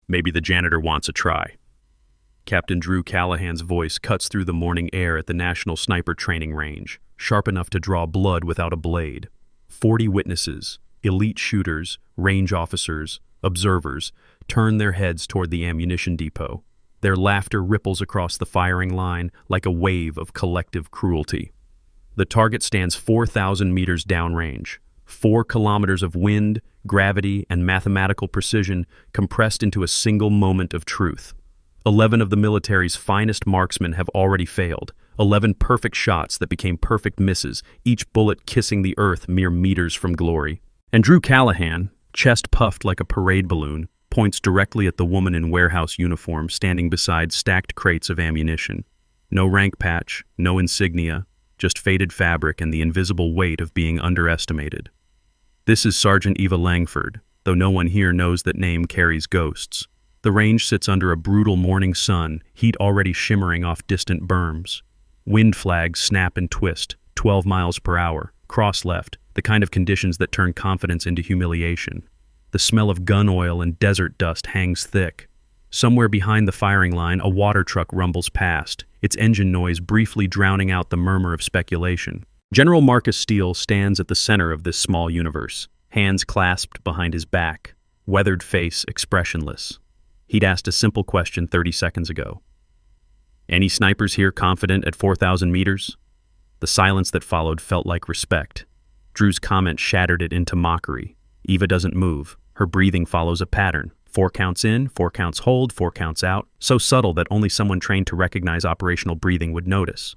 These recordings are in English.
Maybe the janitor wants a try. Captain Drew Callahan's voice cuts through the morning air at the National Sniper Training Range, sharp enough to draw blood without a blade. 40 witnesses, elite shooters, range officers, observers, turn their heads toward the ammunition depot. Their laughter ripples across the firing line like a wave of collective cruelty. The target stands 4,000 meters downrange. 4 kilometers of wind, gravity, and mathematical precision compressed into a single moment of truth. 11 of the military's finest marksmen have already failed. 11 perfect shots that became perfect misses, each bullet kissing the earth mere meters from glory. And Drew Callahan, chest puffed like a parade balloon, points directly at the woman in warehouse uniform standing beside stacked crates of ammunition. No rank patch, no insignia, just faded fabric and the invisible weight of being underestimated. This is Sergeant Eva Langford, though no one here knows that name carries ghosts. The range sits under a brutal morning sun, heat already shimmering off distant berms. Wind flags snap and twist, 12 miles per hour, cross left, the kind of conditions that turn confidence into humiliation. The smell of gun oil and desert dust hangs thick. Somewhere behind the firing line, a water truck rumbles past, its engine noise briefly drowning out the murmur of speculation. General Marcus Steele stands at the center of this small universe, hands clasped behind his back, weathered face expressionless. He'd asked a simple question 30 seconds ago. Any snipers here confident at 4,000 meters? The silence that followed felt like respect. Drew's comment shattered it into mockery. Eva doesn't move. Her breathing follows a pattern. 4 counts in, 4 counts hold, 4 counts out, so subtle that only someone trained to recognize operational breathing would notice.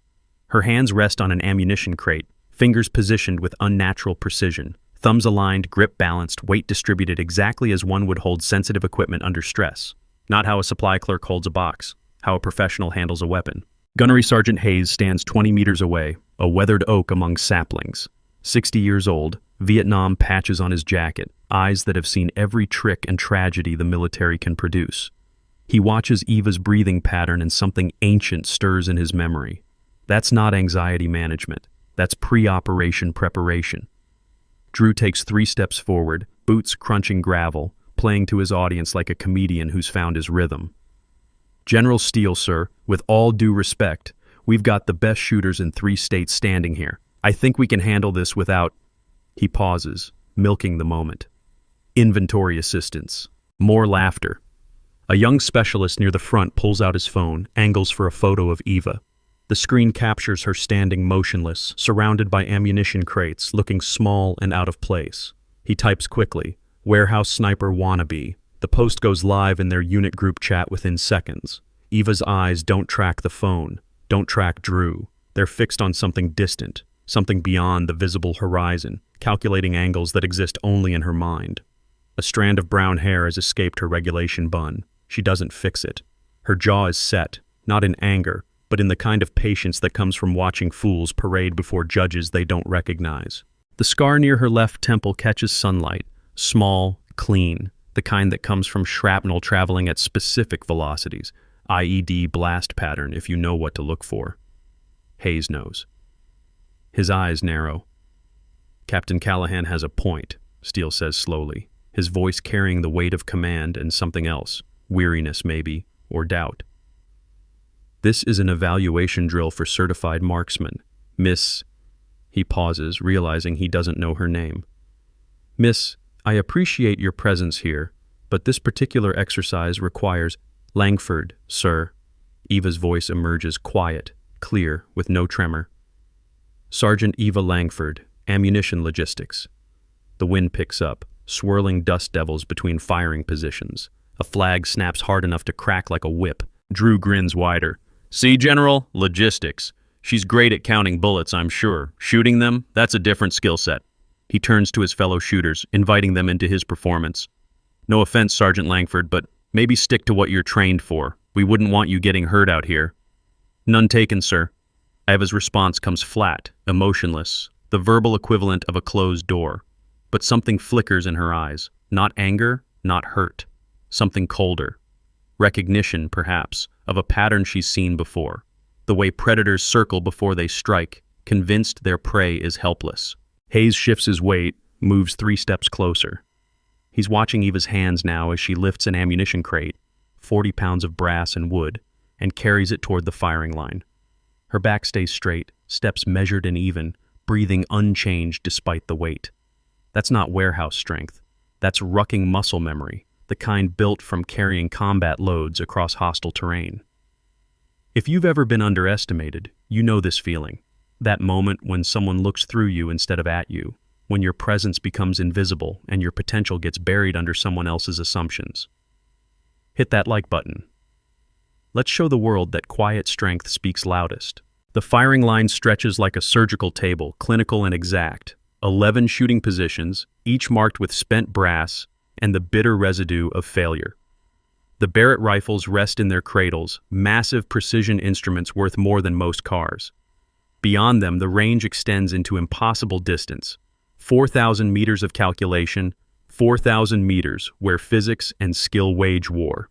Her hands rest on an ammunition crate, fingers positioned with unnatural precision, thumbs aligned, grip balanced, weight distributed exactly as one would hold sensitive equipment under stress. Not how a supply clerk holds a box, how a professional handles a weapon. Gunnery Sergeant Hayes stands 20 meters away, a weathered oak among saplings. 60 years old, Vietnam patches on his jacket, eyes that have seen every trick and tragedy the military can produce. He watches Eva's breathing pattern and something ancient stirs in his memory. That's not anxiety management. That's pre-operation preparation. Drew takes 3 steps forward, boots crunching gravel, playing to his audience like a comedian who's found his rhythm. General Steele, sir, with all due respect, we've got the best shooters in 3 states standing here. I think we can handle this without... He pauses, milking the moment. Inventory assistance. More laughter. A young specialist near the front pulls out his phone, angles for a photo of Eva. The screen captures her standing motionless, surrounded by ammunition crates, looking small and out of place. He types quickly, "Warehouse Sniper Wannabe." The post goes live in their unit group chat within seconds. Eva's eyes don't track the phone, don't track Drew. They're fixed on something distant, something beyond the visible horizon, calculating angles that exist only in her mind. A strand of brown hair has escaped her regulation bun. She doesn't fix it. Her jaw is set, not in anger, but in the kind of patience that comes from watching fools parade before judges they don't recognize. The scar near her left temple catches sunlight, small, clean, the kind that comes from shrapnel traveling at specific velocities, IED blast pattern if you know what to look for. Hayes knows. His eyes narrow. Captain Callahan has a point, Steele says slowly, his voice carrying the weight of command and something else, weariness maybe, or doubt. This is an evaluation drill for certified marksmen. Miss... He pauses, realizing he doesn't know her name. Miss, I appreciate your presence here, but this particular exercise requires... Langford, sir. Eva's voice emerges quiet, clear, with no tremor. Sergeant Eva Langford, Ammunition Logistics. The wind picks up, swirling dust devils between firing positions. A flag snaps hard enough to crack like a whip. Drew grins wider. See, General? Logistics. She's great at counting bullets, I'm sure. Shooting them? That's a different skill set. He turns to his fellow shooters, inviting them into his performance. No offense, Sergeant Langford, but maybe stick to what you're trained for. We wouldn't want you getting hurt out here. None taken, sir. Eva's response comes flat, emotionless, the verbal equivalent of a closed door. But something flickers in her eyes. Not anger, not hurt. Something colder. Recognition, perhaps, of a pattern she's seen before. The way predators circle before they strike, convinced their prey is helpless. Hayes shifts his weight, moves 3 steps closer. He's watching Eva's hands now as she lifts an ammunition crate, 40 pounds of brass and wood, and carries it toward the firing line. Her back stays straight, steps measured and even, breathing unchanged despite the weight. That's not warehouse strength. That's rucking muscle memory, the kind built from carrying combat loads across hostile terrain. If you've ever been underestimated, you know this feeling. That moment when someone looks through you instead of at you, when your presence becomes invisible and your potential gets buried under someone else's assumptions. Hit that like button. Let's show the world that quiet strength speaks loudest. The firing line stretches like a surgical table, clinical and exact. 11 shooting positions, each marked with spent brass and the bitter residue of failure. The Barrett rifles rest in their cradles, massive precision instruments worth more than most cars. Beyond them, the range extends into impossible distance. 4,000 meters of calculation, 4,000 meters where physics and skill wage war.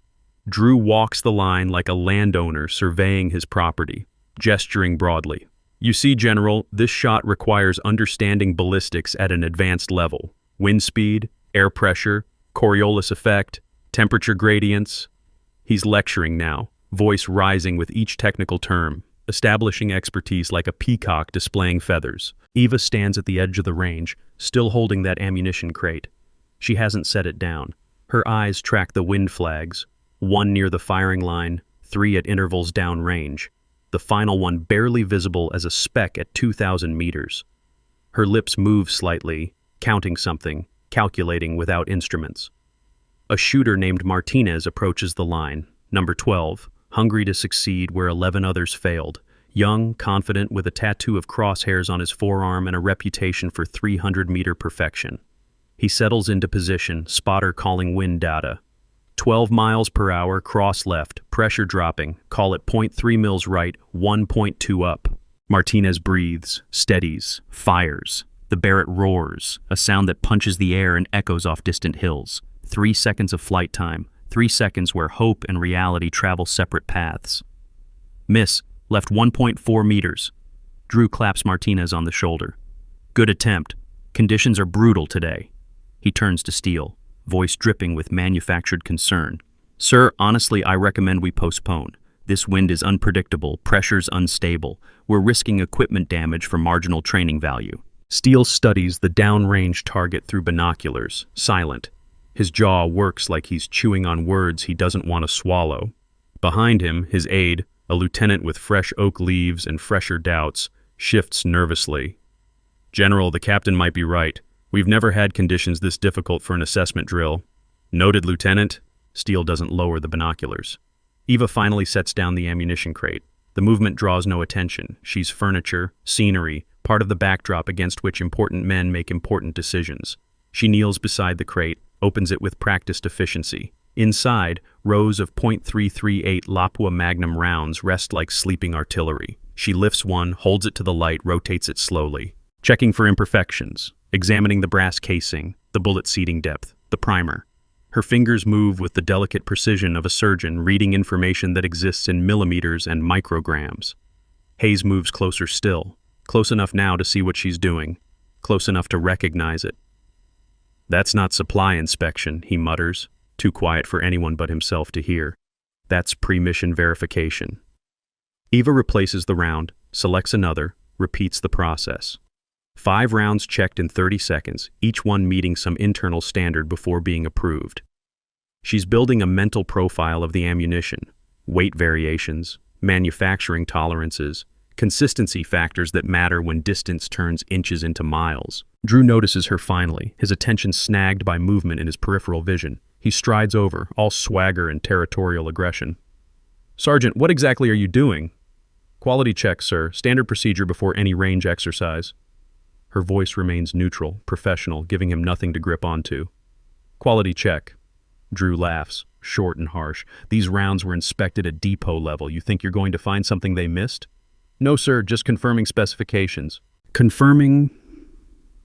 Drew walks the line like a landowner surveying his property, gesturing broadly. You see, General, this shot requires understanding ballistics at an advanced level. Wind speed, air pressure, Coriolis effect, temperature gradients. He's lecturing now, voice rising with each technical term, establishing expertise like a peacock displaying feathers. Eva stands at the edge of the range, still holding that ammunition crate. She hasn't set it down. Her eyes track the wind flags, 1 near the firing line, 3 at intervals downrange, the final one barely visible as a speck at 2,000 meters. Her lips move slightly, counting something, calculating without instruments. A shooter named Martinez approaches the line, number 12, hungry to succeed where 11 others failed. Young, confident, with a tattoo of crosshairs on his forearm and a reputation for 300-meter perfection. He settles into position, spotter calling wind data. 12 miles per hour, cross left, pressure dropping, call it 0.3 mils right, 1.2 up. Martinez breathes, steadies, fires. The Barrett roars, a sound that punches the air and echoes off distant hills. 3 seconds of flight time, 3 seconds where hope and reality travel separate paths. Miss, left 1.4 meters. Drew claps Martinez on the shoulder. Good attempt. Conditions are brutal today. He turns to Steele, voice dripping with manufactured concern. Sir, honestly, I recommend we postpone. This wind is unpredictable, pressure's unstable. We're risking equipment damage for marginal training value. Steele studies the downrange target through binoculars, silent. His jaw works like he's chewing on words he doesn't want to swallow. Behind him, his aide, a lieutenant with fresh oak leaves and fresher doubts, shifts nervously. General, the captain might be right. We've never had conditions this difficult for an assessment drill. Noted, Lieutenant. Steele doesn't lower the binoculars. Eva finally sets down the ammunition crate. The movement draws no attention. She's furniture, scenery, part of the backdrop against which important men make important decisions. She kneels beside the crate, opens it with practiced efficiency. Inside, rows of .338 Lapua Magnum rounds rest like sleeping artillery. She lifts one, holds it to the light, rotates it slowly. Checking for imperfections, examining the brass casing, the bullet seating depth, the primer. Her fingers move with the delicate precision of a surgeon reading information that exists in millimeters and micrograms. Hayes moves closer still, close enough now to see what she's doing, close enough to recognize it. That's not supply inspection, he mutters, too quiet for anyone but himself to hear. That's pre-mission verification. Eva replaces the round, selects another, repeats the process. 5 rounds checked in 30 seconds, each one meeting some internal standard before being approved. She's building a mental profile of the ammunition, weight variations, manufacturing tolerances, consistency factors that matter when distance turns inches into miles. Drew notices her finally, his attention snagged by movement in his peripheral vision. He strides over, all swagger and territorial aggression. Sergeant, what exactly are you doing? Quality check, sir. Standard procedure before any range exercise. Her voice remains neutral, professional, giving him nothing to grip onto. Quality check. Drew laughs, short and harsh. These rounds were inspected at depot level. You think you're going to find something they missed? No, sir, just confirming specifications. Confirming?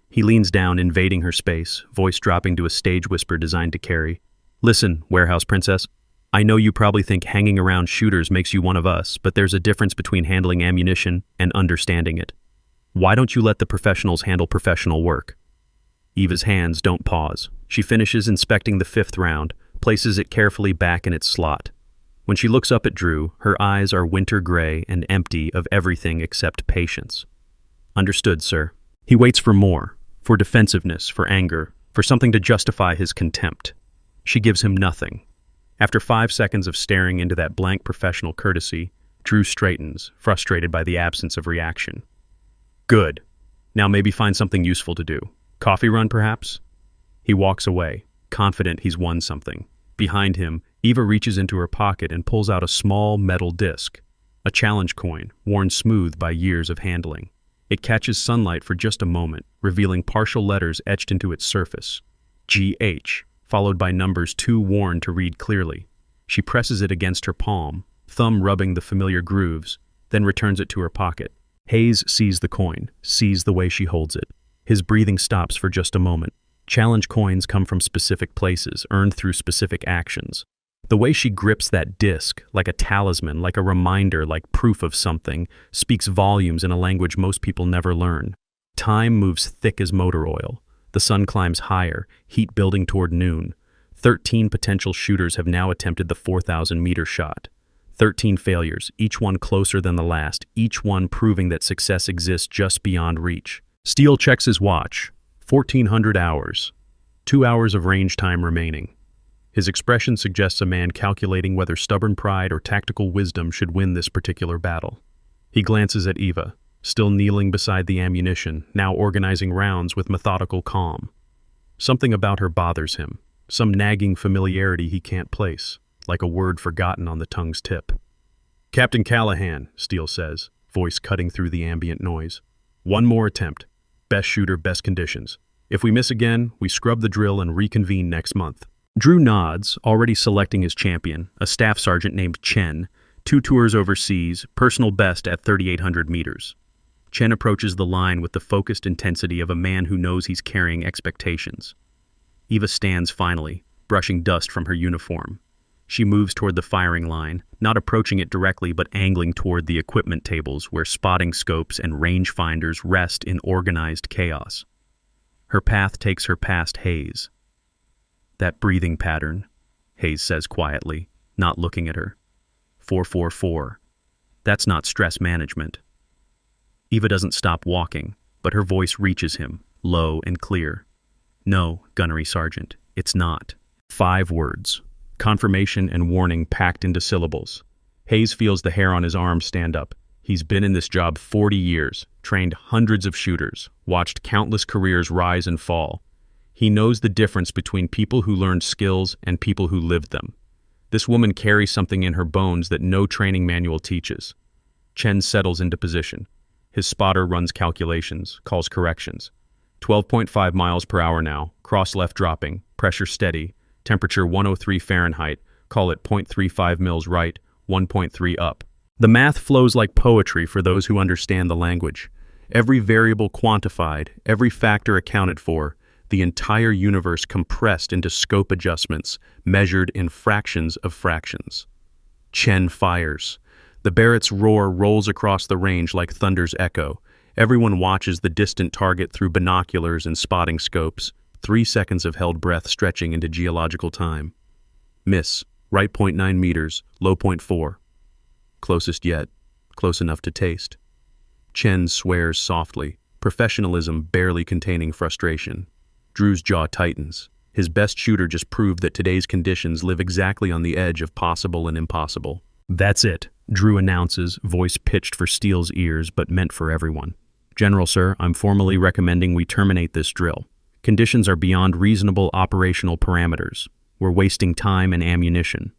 He leans down, invading her space, voice dropping to a stage whisper designed to carry. Listen, warehouse princess. I know you probably think hanging around shooters makes you one of us, but there's a difference between handling ammunition and understanding it. Why don't you let the professionals handle professional work? Eva's hands don't pause. She finishes inspecting the fifth round, places it carefully back in its slot. When she looks up at Drew, her eyes are winter gray and empty of everything except patience. Understood, sir. He waits for more, for defensiveness, for anger, for something to justify his contempt. She gives him nothing. After 5 seconds of staring into that blank professional courtesy, Drew straightens, frustrated by the absence of reaction. Good. Now maybe find something useful to do. Coffee run, perhaps? He walks away, confident he's won something. Behind him, Eva reaches into her pocket and pulls out a small metal disc, a challenge coin, worn smooth by years of handling. It catches sunlight for just a moment, revealing partial letters etched into its surface. GH, followed by numbers too worn to read clearly. She presses it against her palm, thumb rubbing the familiar grooves, then returns it to her pocket. Hayes sees the coin, sees the way she holds it. His breathing stops for just a moment. Challenge coins come from specific places, earned through specific actions. The way she grips that disc, like a talisman, like a reminder, like proof of something, speaks volumes in a language most people never learn. Time moves thick as motor oil. The sun climbs higher, heat building toward noon. 13 potential shooters have now attempted the 4,000-meter shot. 13 failures, each one closer than the last, each one proving that success exists just beyond reach. Steele checks his watch. 1,400 hours. 2 hours of range time remaining. His expression suggests a man calculating whether stubborn pride or tactical wisdom should win this particular battle. He glances at Eva, still kneeling beside the ammunition, now organizing rounds with methodical calm. Something about her bothers him, some nagging familiarity he can't place, like a word forgotten on the tongue's tip. Captain Callahan, Steele says, voice cutting through the ambient noise. One more attempt. Best shooter, best conditions. If we miss again, we scrub the drill and reconvene next month. Drew nods, already selecting his champion, a staff sergeant named Chen, 2 tours overseas, personal best at 3,800 meters. Chen approaches the line with the focused intensity of a man who knows he's carrying expectations. Eva stands finally, brushing dust from her uniform. She moves toward the firing line, not approaching it directly but angling toward the equipment tables where spotting scopes and rangefinders rest in organized chaos. Her path takes her past Hayes. That breathing pattern, Hayes says quietly, not looking at her. 444. That's not stress management. Eva doesn't stop walking, but her voice reaches him, low and clear. No, Gunnery Sergeant, it's not. 5 words. Confirmation and warning packed into syllables. Hayes feels the hair on his arm stand up. He's been in this job 40 years, trained hundreds of shooters, watched countless careers rise and fall. He knows the difference between people who learned skills and people who lived them. This woman carries something in her bones that no training manual teaches. Chen settles into position. His spotter runs calculations, calls corrections. 12.5 miles per hour now, cross left dropping, pressure steady, temperature 103 Fahrenheit, call it 0.35 mils right, 1.3 up. The math flows like poetry for those who understand the language. Every variable quantified, every factor accounted for, the entire universe compressed into scope adjustments, measured in fractions of fractions. Chen fires. The Barrett's roar rolls across the range like thunder's echo. Everyone watches the distant target through binoculars and spotting scopes. 3 seconds of held breath stretching into geological time. Miss, right 0.9 meters, low 0.4. Closest yet, close enough to taste. Chen swears softly, professionalism barely containing frustration. Drew's jaw tightens. His best shooter just proved that today's conditions live exactly on the edge of possible and impossible. That's it, Drew announces, voice pitched for Steele's ears but meant for everyone. General, sir, I'm formally recommending we terminate this drill. Conditions are beyond reasonable operational parameters. We're wasting time and ammunition.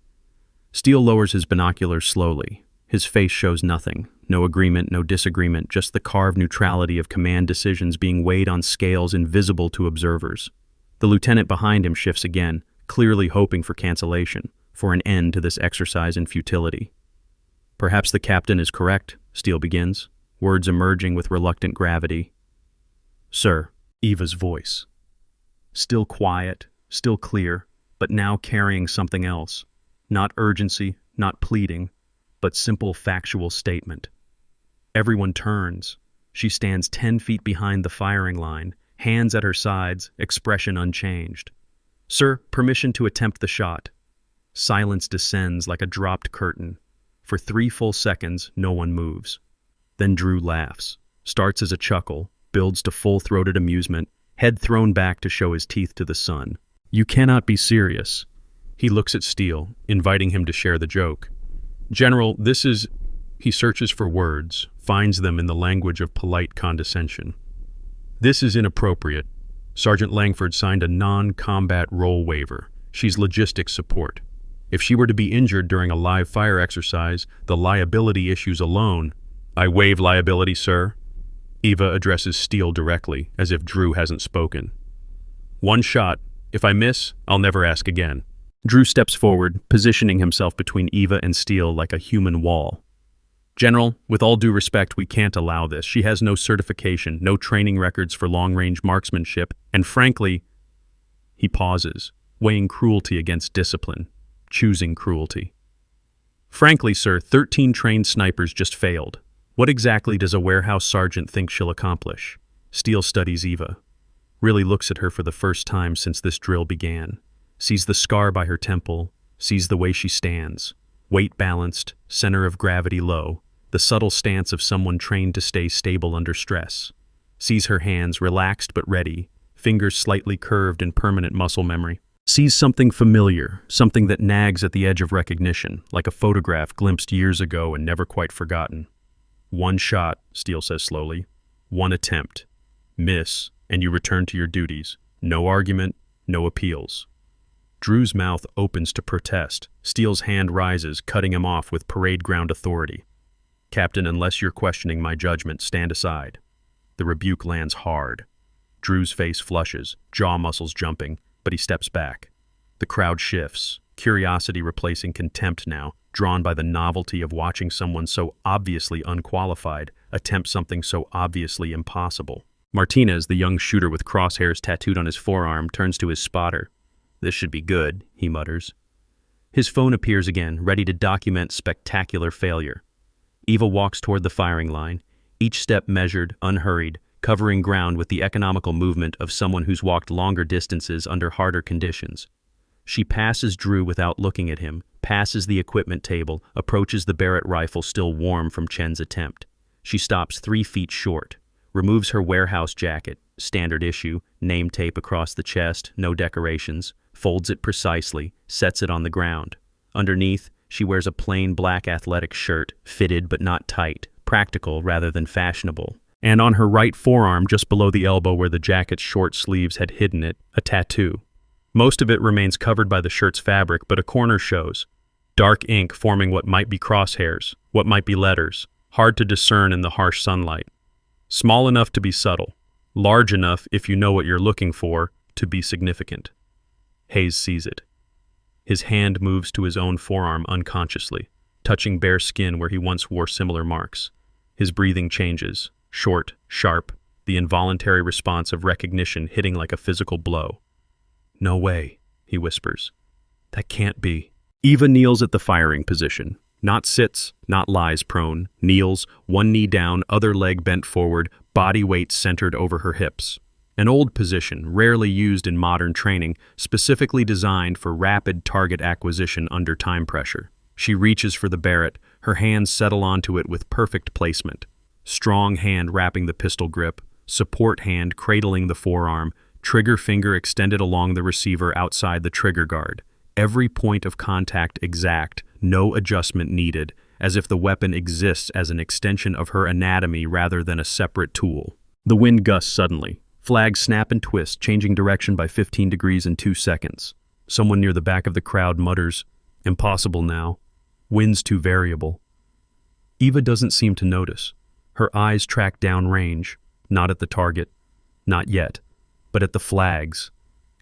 Steele lowers his binoculars slowly. His face shows nothing. No agreement, no disagreement, just the carved neutrality of command decisions being weighed on scales invisible to observers. The lieutenant behind him shifts again, clearly hoping for cancellation, for an end to this exercise in futility. Perhaps the captain is correct, Steele begins, words emerging with reluctant gravity. Sir, Eva's voice. Still quiet, still clear, but now carrying something else. Not urgency, not pleading, but simple factual statement. Everyone turns. She stands 10 feet behind the firing line, hands at her sides, expression unchanged. Sir, permission to attempt the shot. Silence descends like a dropped curtain. For 3 full seconds, no one moves. Then Drew laughs, starts as a chuckle, builds to full-throated amusement, head thrown back to show his teeth to the sun. You cannot be serious. He looks at Steele, inviting him to share the joke. General, this is... He searches for words, finds them in the language of polite condescension. This is inappropriate. Sergeant Langford signed a non-combat role waiver. She's logistics support. If she were to be injured during a live fire exercise, the liability issues alone... I waive liability, sir. Eva addresses Steele directly, as if Drew hasn't spoken. 1 shot. If I miss, I'll never ask again. Drew steps forward, positioning himself between Eva and Steele like a human wall. General, with all due respect, we can't allow this. She has no certification, no training records for long-range marksmanship, and frankly... He pauses, weighing cruelty against discipline, choosing cruelty. Frankly, sir, 13 trained snipers just failed. What exactly does a warehouse sergeant think she'll accomplish? Steele studies Eva, really looks at her for the first time since this drill began, sees the scar by her temple, sees the way she stands, weight balanced, center of gravity low, the subtle stance of someone trained to stay stable under stress, sees her hands relaxed but ready, fingers slightly curved in permanent muscle memory, sees something familiar, something that nags at the edge of recognition, like a photograph glimpsed years ago and never quite forgotten. 1 shot, Steele says slowly. 1 attempt. Miss, and you return to your duties. No argument, no appeals. Drew's mouth opens to protest. Steele's hand rises, cutting him off with parade ground authority. Captain, unless you're questioning my judgment, stand aside. The rebuke lands hard. Drew's face flushes, jaw muscles jumping, but he steps back. The crowd shifts, curiosity replacing contempt now, drawn by the novelty of watching someone so obviously unqualified attempt something so obviously impossible. Martinez, the young shooter with crosshairs tattooed on his forearm, turns to his spotter. This should be good, he mutters. His phone appears again, ready to document spectacular failure. Eva walks toward the firing line, each step measured, unhurried, covering ground with the economical movement of someone who's walked longer distances under harder conditions. She passes Drew without looking at him, passes the equipment table, approaches the Barrett rifle still warm from Chen's attempt. She stops 3 feet short, removes her warehouse jacket, standard issue, name tape across the chest, no decorations, folds it precisely, sets it on the ground. Underneath, she wears a plain black athletic shirt, fitted but not tight, practical rather than fashionable. And on her right forearm, just below the elbow where the jacket's short sleeves had hidden it, a tattoo. Most of it remains covered by the shirt's fabric, but a corner shows. Dark ink forming what might be crosshairs, what might be letters, hard to discern in the harsh sunlight. Small enough to be subtle, large enough, if you know what you're looking for, to be significant. Hayes sees it. His hand moves to his own forearm unconsciously, touching bare skin where he once wore similar marks. His breathing changes, short, sharp, the involuntary response of recognition hitting like a physical blow. No way, he whispers. That can't be. Eva kneels at the firing position. Not sits, not lies prone, kneels, one knee down, other leg bent forward, body weight centered over her hips. An old position, rarely used in modern training, specifically designed for rapid target acquisition under time pressure. She reaches for the Barrett, her hands settle onto it with perfect placement. Strong hand wrapping the pistol grip, support hand cradling the forearm, trigger finger extended along the receiver outside the trigger guard. Every point of contact exact, no adjustment needed, as if the weapon exists as an extension of her anatomy rather than a separate tool. The wind gusts suddenly. Flags snap and twist, changing direction by 15 degrees in 2 seconds. Someone near the back of the crowd mutters, "Impossible now. Wind's too variable." Eva doesn't seem to notice. Her eyes track downrange, not at the target, not yet, but at the flags,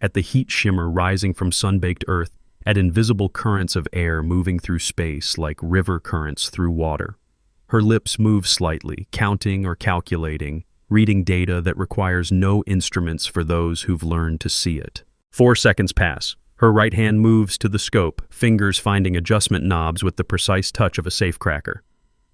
at the heat shimmer rising from sun-baked earth, at invisible currents of air moving through space like river currents through water. Her lips move slightly, counting or calculating, reading data that requires no instruments for those who've learned to see it. 4 seconds pass. Her right hand moves to the scope, fingers finding adjustment knobs with the precise touch of a safecracker.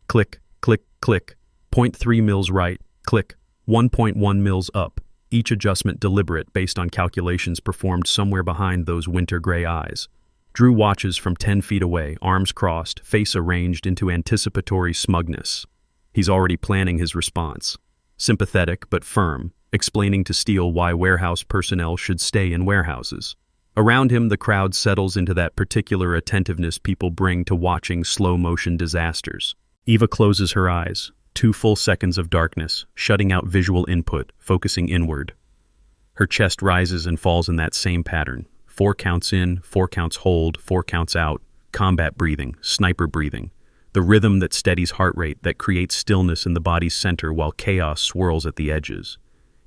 Click, click, click. 0.3 mils right, click. 1.1 mils up. each adjustment deliberate based on calculations performed somewhere behind those winter-gray eyes. Drew watches from 10 feet away, arms crossed, face arranged into anticipatory smugness. He's already planning his response. Sympathetic but firm, explaining to Steele why warehouse personnel should stay in warehouses. Around him, the crowd settles into that particular attentiveness people bring to watching slow-motion disasters. Eva closes her eyes. 2 full seconds of darkness, shutting out visual input, focusing inward. Her chest rises and falls in that same pattern. 4 counts in, 4 counts hold, 4 counts out. Combat breathing, sniper breathing. The rhythm that steadies heart rate, that creates stillness in the body's center while chaos swirls at the edges.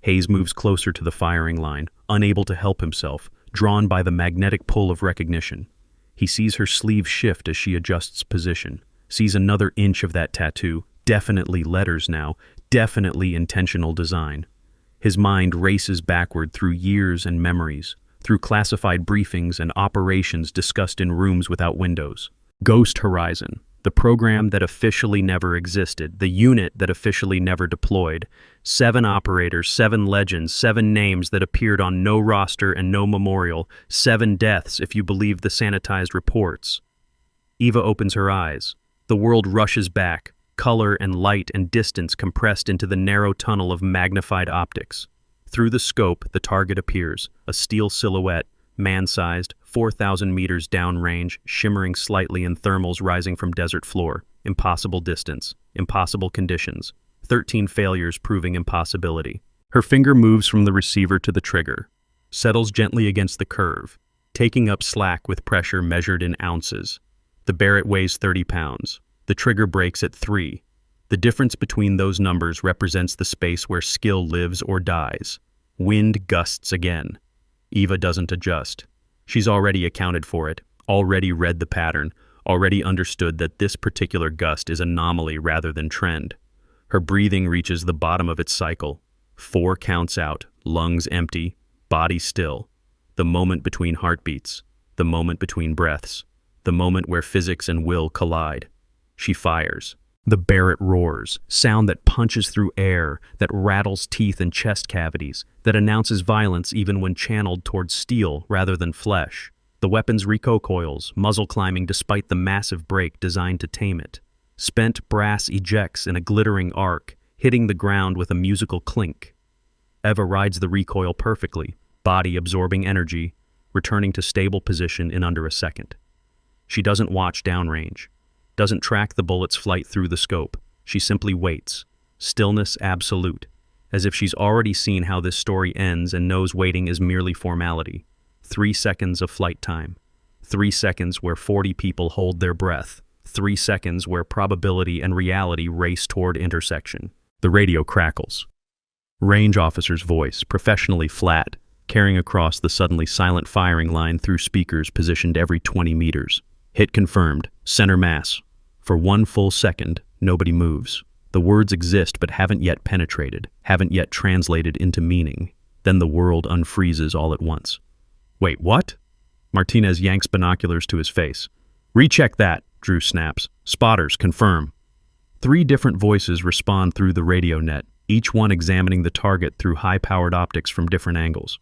Hayes moves closer to the firing line, unable to help himself, drawn by the magnetic pull of recognition. He sees her sleeve shift as she adjusts position, sees another inch of that tattoo, definitely letters now, definitely intentional design. His mind races backward through years and memories, through classified briefings and operations discussed in rooms without windows. Ghost Horizon, the program that officially never existed, the unit that officially never deployed. 7 operators, 7 legends, 7 names that appeared on no roster and no memorial, 7 deaths if you believe the sanitized reports. Eva opens her eyes. The world rushes back, color and light and distance compressed into the narrow tunnel of magnified optics. Through the scope, the target appears, a steel silhouette, man-sized, 4,000 meters downrange, shimmering slightly in thermals rising from desert floor. Impossible distance, impossible conditions, 13 failures proving impossibility. Her finger moves from the receiver to the trigger, settles gently against the curve, taking up slack with pressure measured in ounces. The Barrett weighs 30 pounds. The trigger breaks at 3. The difference between those numbers represents the space where skill lives or dies. Wind gusts again. Eva doesn't adjust. She's already accounted for it, already read the pattern, already understood that this particular gust is anomaly rather than trend. Her breathing reaches the bottom of its cycle. 4 counts out, lungs empty, body still. The moment between heartbeats, the moment between breaths, the moment where physics and will collide. She fires. The Barrett roars, sound that punches through air, that rattles teeth and chest cavities, that announces violence even when channeled towards steel rather than flesh. The weapon's recoils, muzzle climbing despite the massive brake designed to tame it. Spent brass ejects in a glittering arc, hitting the ground with a musical clink. Eva rides the recoil perfectly, body absorbing energy, returning to stable position in under a second. She doesn't watch downrange, doesn't track the bullet's flight through the scope. She simply waits, stillness absolute, as if she's already seen how this story ends and knows waiting is merely formality. 3 seconds of flight time. 3 seconds where 40 people hold their breath. 3 seconds where probability and reality race toward intersection. The radio crackles. Range officer's voice, professionally flat, carrying across the suddenly silent firing line through speakers positioned every 20 meters. Hit confirmed. Center mass. For 1 full second, nobody moves. The words exist but haven't yet penetrated, haven't yet translated into meaning. Then the world unfreezes all at once. Wait, what? Martinez yanks binoculars to his face. Recheck that, Drew snaps. Spotters, confirm. 3 different voices respond through the radio net, each one examining the target through high-powered optics from different angles.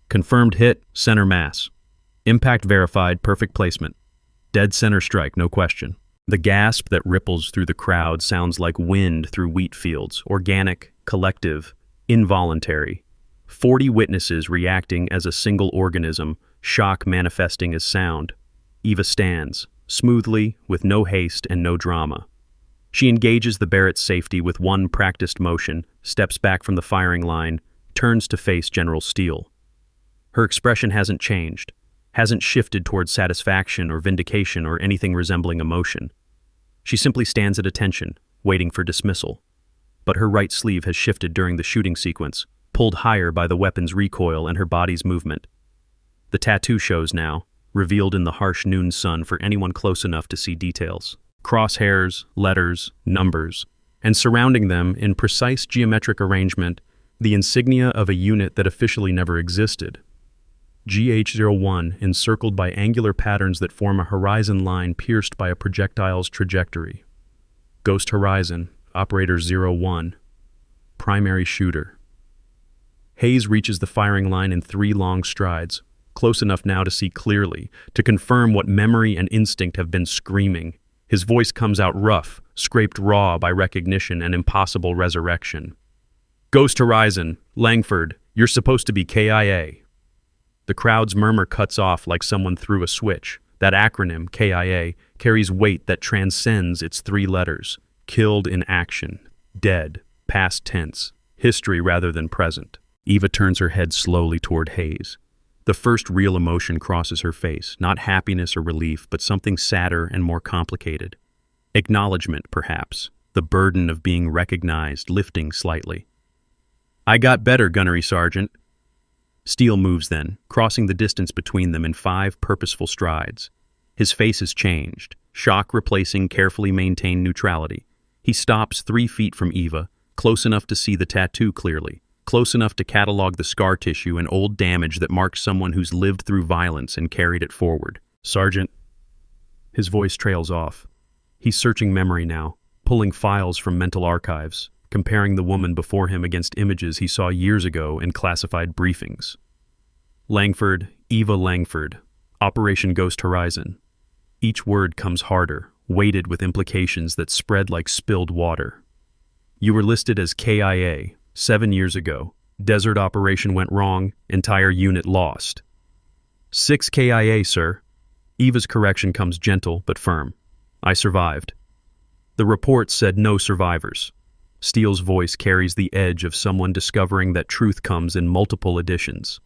Confirmed hit, center mass. Impact verified, perfect placement. Dead center strike, no question. The gasp that ripples through the crowd sounds like wind through wheat fields, organic, collective, involuntary. 40 witnesses reacting as a single organism, shock manifesting as sound. Eva stands, smoothly, with no haste and no drama. She engages the Barrett's safety with one practiced motion, steps back from the firing line, turns to face General Steele. Her expression hasn't changed, hasn't shifted towards satisfaction or vindication or anything resembling emotion. She simply stands at attention, waiting for dismissal. But her right sleeve has shifted during the shooting sequence, pulled higher by the weapon's recoil and her body's movement. The tattoo shows now, revealed in the harsh noon sun for anyone close enough to see details. Crosshairs, letters, numbers, and surrounding them, in precise geometric arrangement, the insignia of a unit that officially never existed. GH-01 encircled by angular patterns that form a horizon line pierced by a projectile's trajectory. Ghost Horizon, Operator 01, Primary Shooter. Hayes reaches the firing line in 3 long strides, close enough now to see clearly, to confirm what memory and instinct have been screaming. His voice comes out rough, scraped raw by recognition and impossible resurrection. "Ghost Horizon, Langford, you're supposed to be KIA." The crowd's murmur cuts off like someone threw a switch. That acronym, KIA, carries weight that transcends its 3 letters. Killed in action. Dead. Past tense. History rather than present. Eva turns her head slowly toward Hayes. The first real emotion crosses her face, not happiness or relief, but something sadder and more complicated. Acknowledgement, perhaps, the burden of being recognized lifting slightly. "I got better, Gunnery Sergeant." Steele moves then, crossing the distance between them in 5 purposeful strides. His face has changed, shock replacing carefully maintained neutrality. He stops 3 feet from Eva, close enough to see the tattoo clearly, close enough to catalog the scar tissue and old damage that marks someone who's lived through violence and carried it forward. "Sergeant." His voice trails off. He's searching memory now, pulling files from mental archives, comparing the woman before him against images he saw years ago in classified briefings. Langford, Eva Langford, Operation Ghost Horizon. Each word comes harder, weighted with implications that spread like spilled water. "You were listed as KIA 7 years ago. Desert operation went wrong, entire unit lost." "6 KIA, sir." Eva's correction comes gentle but firm. "I survived." The report said no survivors. Steele's voice carries the edge of someone discovering that truth comes in multiple editions.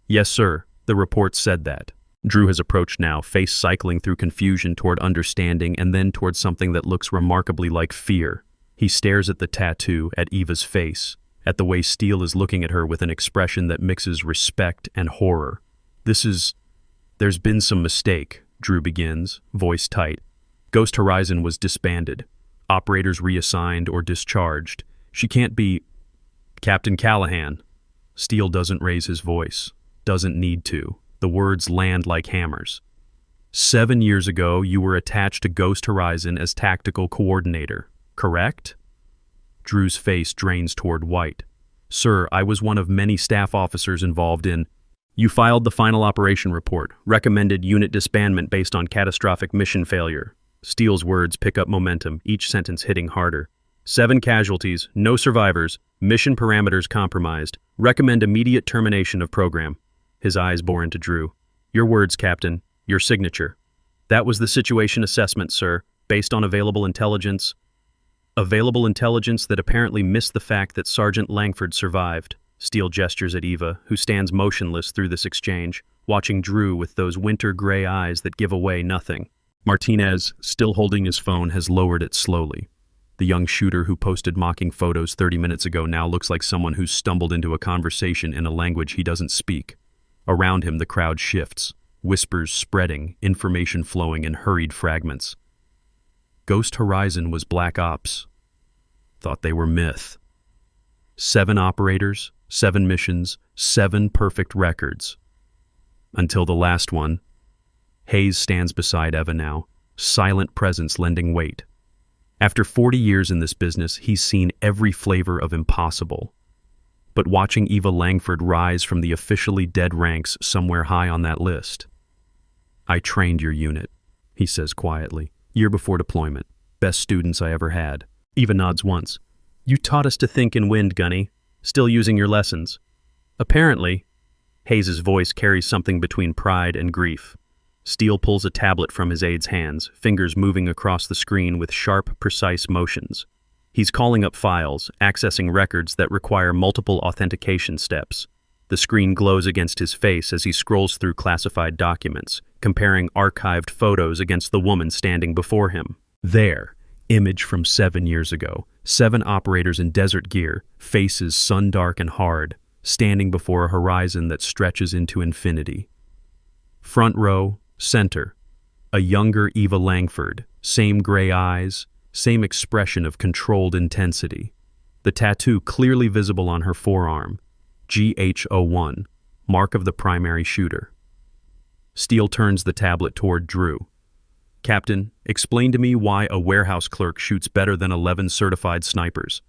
"Yes, sir, the report said that." Drew has approached now, face cycling through confusion toward understanding and then toward something that looks remarkably like fear. He stares at the tattoo, at Eva's face, at the way Steele is looking at her with an expression that mixes respect and horror. "There's been some mistake," Drew begins, voice tight. "Ghost Horizon was disbanded. Operators reassigned or discharged. She can't be—" "Captain Callahan." Steele doesn't raise his voice. Doesn't need to. The words land like hammers. 7 years ago, you were attached to Ghost Horizon as tactical coordinator, correct? Drew's face drains toward white. "Sir, I was one of many staff officers involved in—" "You filed the final operation report, recommended unit disbandment based on catastrophic mission failure." Steele's words pick up momentum, each sentence hitting harder. 7 casualties, no survivors, mission parameters compromised. Recommend immediate termination of program." His eyes bore into Drew. "Your words, Captain. Your signature." "That was the situation assessment, sir, based on available intelligence." "Available intelligence that apparently missed the fact that Sergeant Langford survived." Steele gestures at Eva, who stands motionless through this exchange, watching Drew with those winter gray eyes that give away nothing. Martinez, still holding his phone, has lowered it slowly. The young shooter who posted mocking photos 30 minutes ago now looks like someone who's stumbled into a conversation in a language he doesn't speak. Around him, the crowd shifts, whispers spreading, information flowing in hurried fragments. Ghost Horizon was Black Ops. Thought they were myth. 7 operators, 7 missions, 7 perfect records. Until the last one. Hayes stands beside Eva now, silent presence lending weight. After 40 years in this business, he's seen every flavor of impossible. But watching Eva Langford rise from the officially dead ranks somewhere high on that list. "I trained your unit," he says quietly. "Year before deployment. Best students I ever had." Eva nods once. "You taught us to think in wind, Gunny. Still using your lessons." "Apparently." Hayes' voice carries something between pride and grief. Steele pulls a tablet from his aide's hands, fingers moving across the screen with sharp, precise motions. He's calling up files, accessing records that require multiple authentication steps. The screen glows against his face as he scrolls through classified documents, comparing archived photos against the woman standing before him. There, image from 7 years ago, 7 operators in desert gear, faces sun-dark and hard, standing before a horizon that stretches into infinity. Front row, center, a younger Eva Langford, same gray eyes, same expression of controlled intensity. The tattoo clearly visible on her forearm, GH01, mark of the primary shooter. Steele turns the tablet toward Drew. "Captain, explain to me why a warehouse clerk shoots better than 11 certified snipers."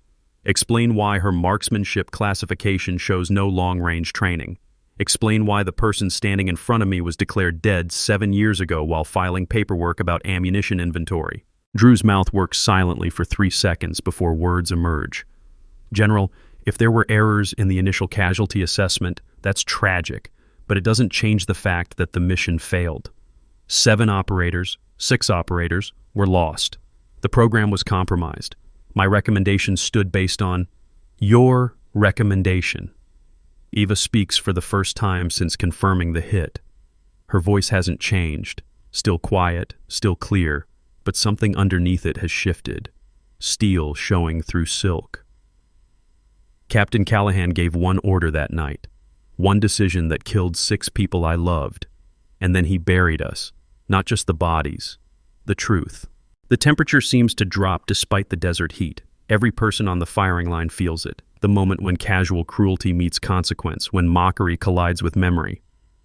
Explain why her marksmanship classification shows no long-range training. Explain why the person standing in front of me was declared dead 7 years ago while filing paperwork about ammunition inventory. Drew's mouth works silently for 3 seconds before words emerge. General, if there were errors in the initial casualty assessment, that's tragic, but it doesn't change the fact that the mission failed. 6 operators were lost. The program was compromised. My recommendation stood based on your recommendation. Eva speaks for the first time since confirming the hit. Her voice hasn't changed, still quiet, still clear, but something underneath it has shifted, steel showing through silk. Captain Callahan gave one order that night, one decision that killed 6 people I loved, and then he buried us, not just the bodies, the truth. The temperature seems to drop despite the desert heat. Every person on the firing line feels it, the moment when casual cruelty meets consequence, when mockery collides with memory.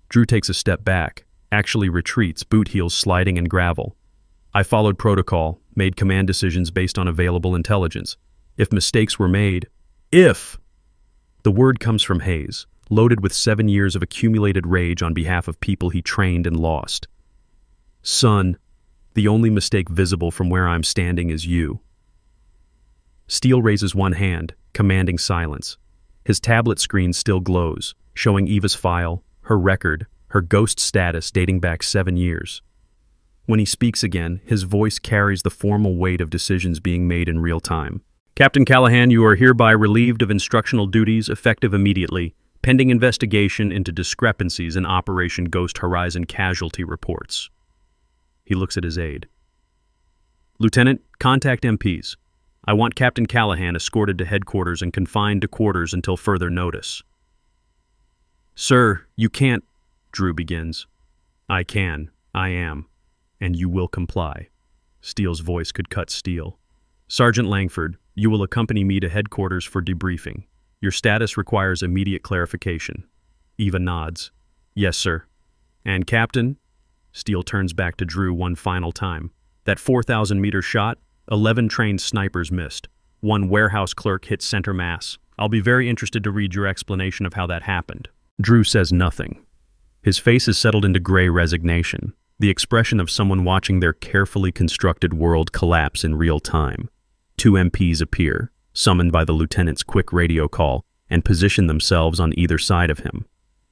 Drew takes a step back, actually retreats, boot heels sliding in gravel. I followed protocol, made command decisions based on available intelligence. If mistakes were made, the word comes from Hayes, loaded with 7 years of accumulated rage on behalf of people he trained and lost. Son, the only mistake visible from where I'm standing is you. Steele raises one hand, commanding silence. His tablet screen still glows, showing Eva's file, her record, her ghost status dating back 7 years. When he speaks again, his voice carries the formal weight of decisions being made in real time. Captain Callahan, you are hereby relieved of instructional duties effective immediately, pending investigation into discrepancies in Operation Ghost Horizon casualty reports. He looks at his aide. Lieutenant, contact MPs. I want Captain Callahan escorted to headquarters and confined to quarters until further notice. Sir, you can't, Drew begins. I can, I am, and you will comply. Steele's voice could cut steel. Sergeant Langford, you will accompany me to headquarters for debriefing. Your status requires immediate clarification. Eva nods. Yes, sir. And Captain? Steele turns back to Drew one final time. That 4,000-meter shot, 11 trained snipers missed. 1 warehouse clerk hit center mass. I'll be very interested to read your explanation of how that happened. Drew says nothing. His face is settled into gray resignation, the expression of someone watching their carefully constructed world collapse in real time. 2 MPs appear, summoned by the lieutenant's quick radio call, and position themselves on either side of him.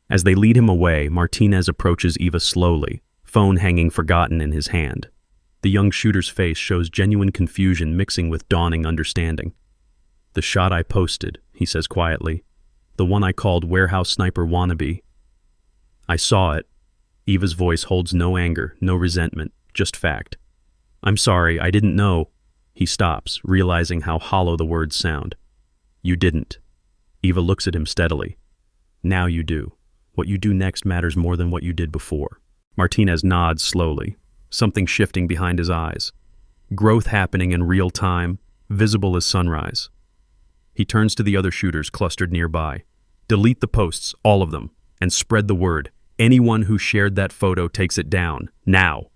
As they lead him away, Martinez approaches Eva slowly, phone hanging forgotten in his hand. The young shooter's face shows genuine confusion mixing with dawning understanding. The shot I posted, he says quietly. The one I called warehouse sniper wannabe. I saw it. Eva's voice holds no anger, no resentment, just fact. I'm sorry, I didn't know. He stops, realizing how hollow the words sound. You didn't. Eva looks at him steadily. Now you do. What you do next matters more than what you did before. Martinez nods slowly, something shifting behind his eyes. Growth happening in real time, visible as sunrise. He turns to the other shooters clustered nearby. Delete the posts, all of them, and spread the word. Anyone who shared that photo takes it down, now.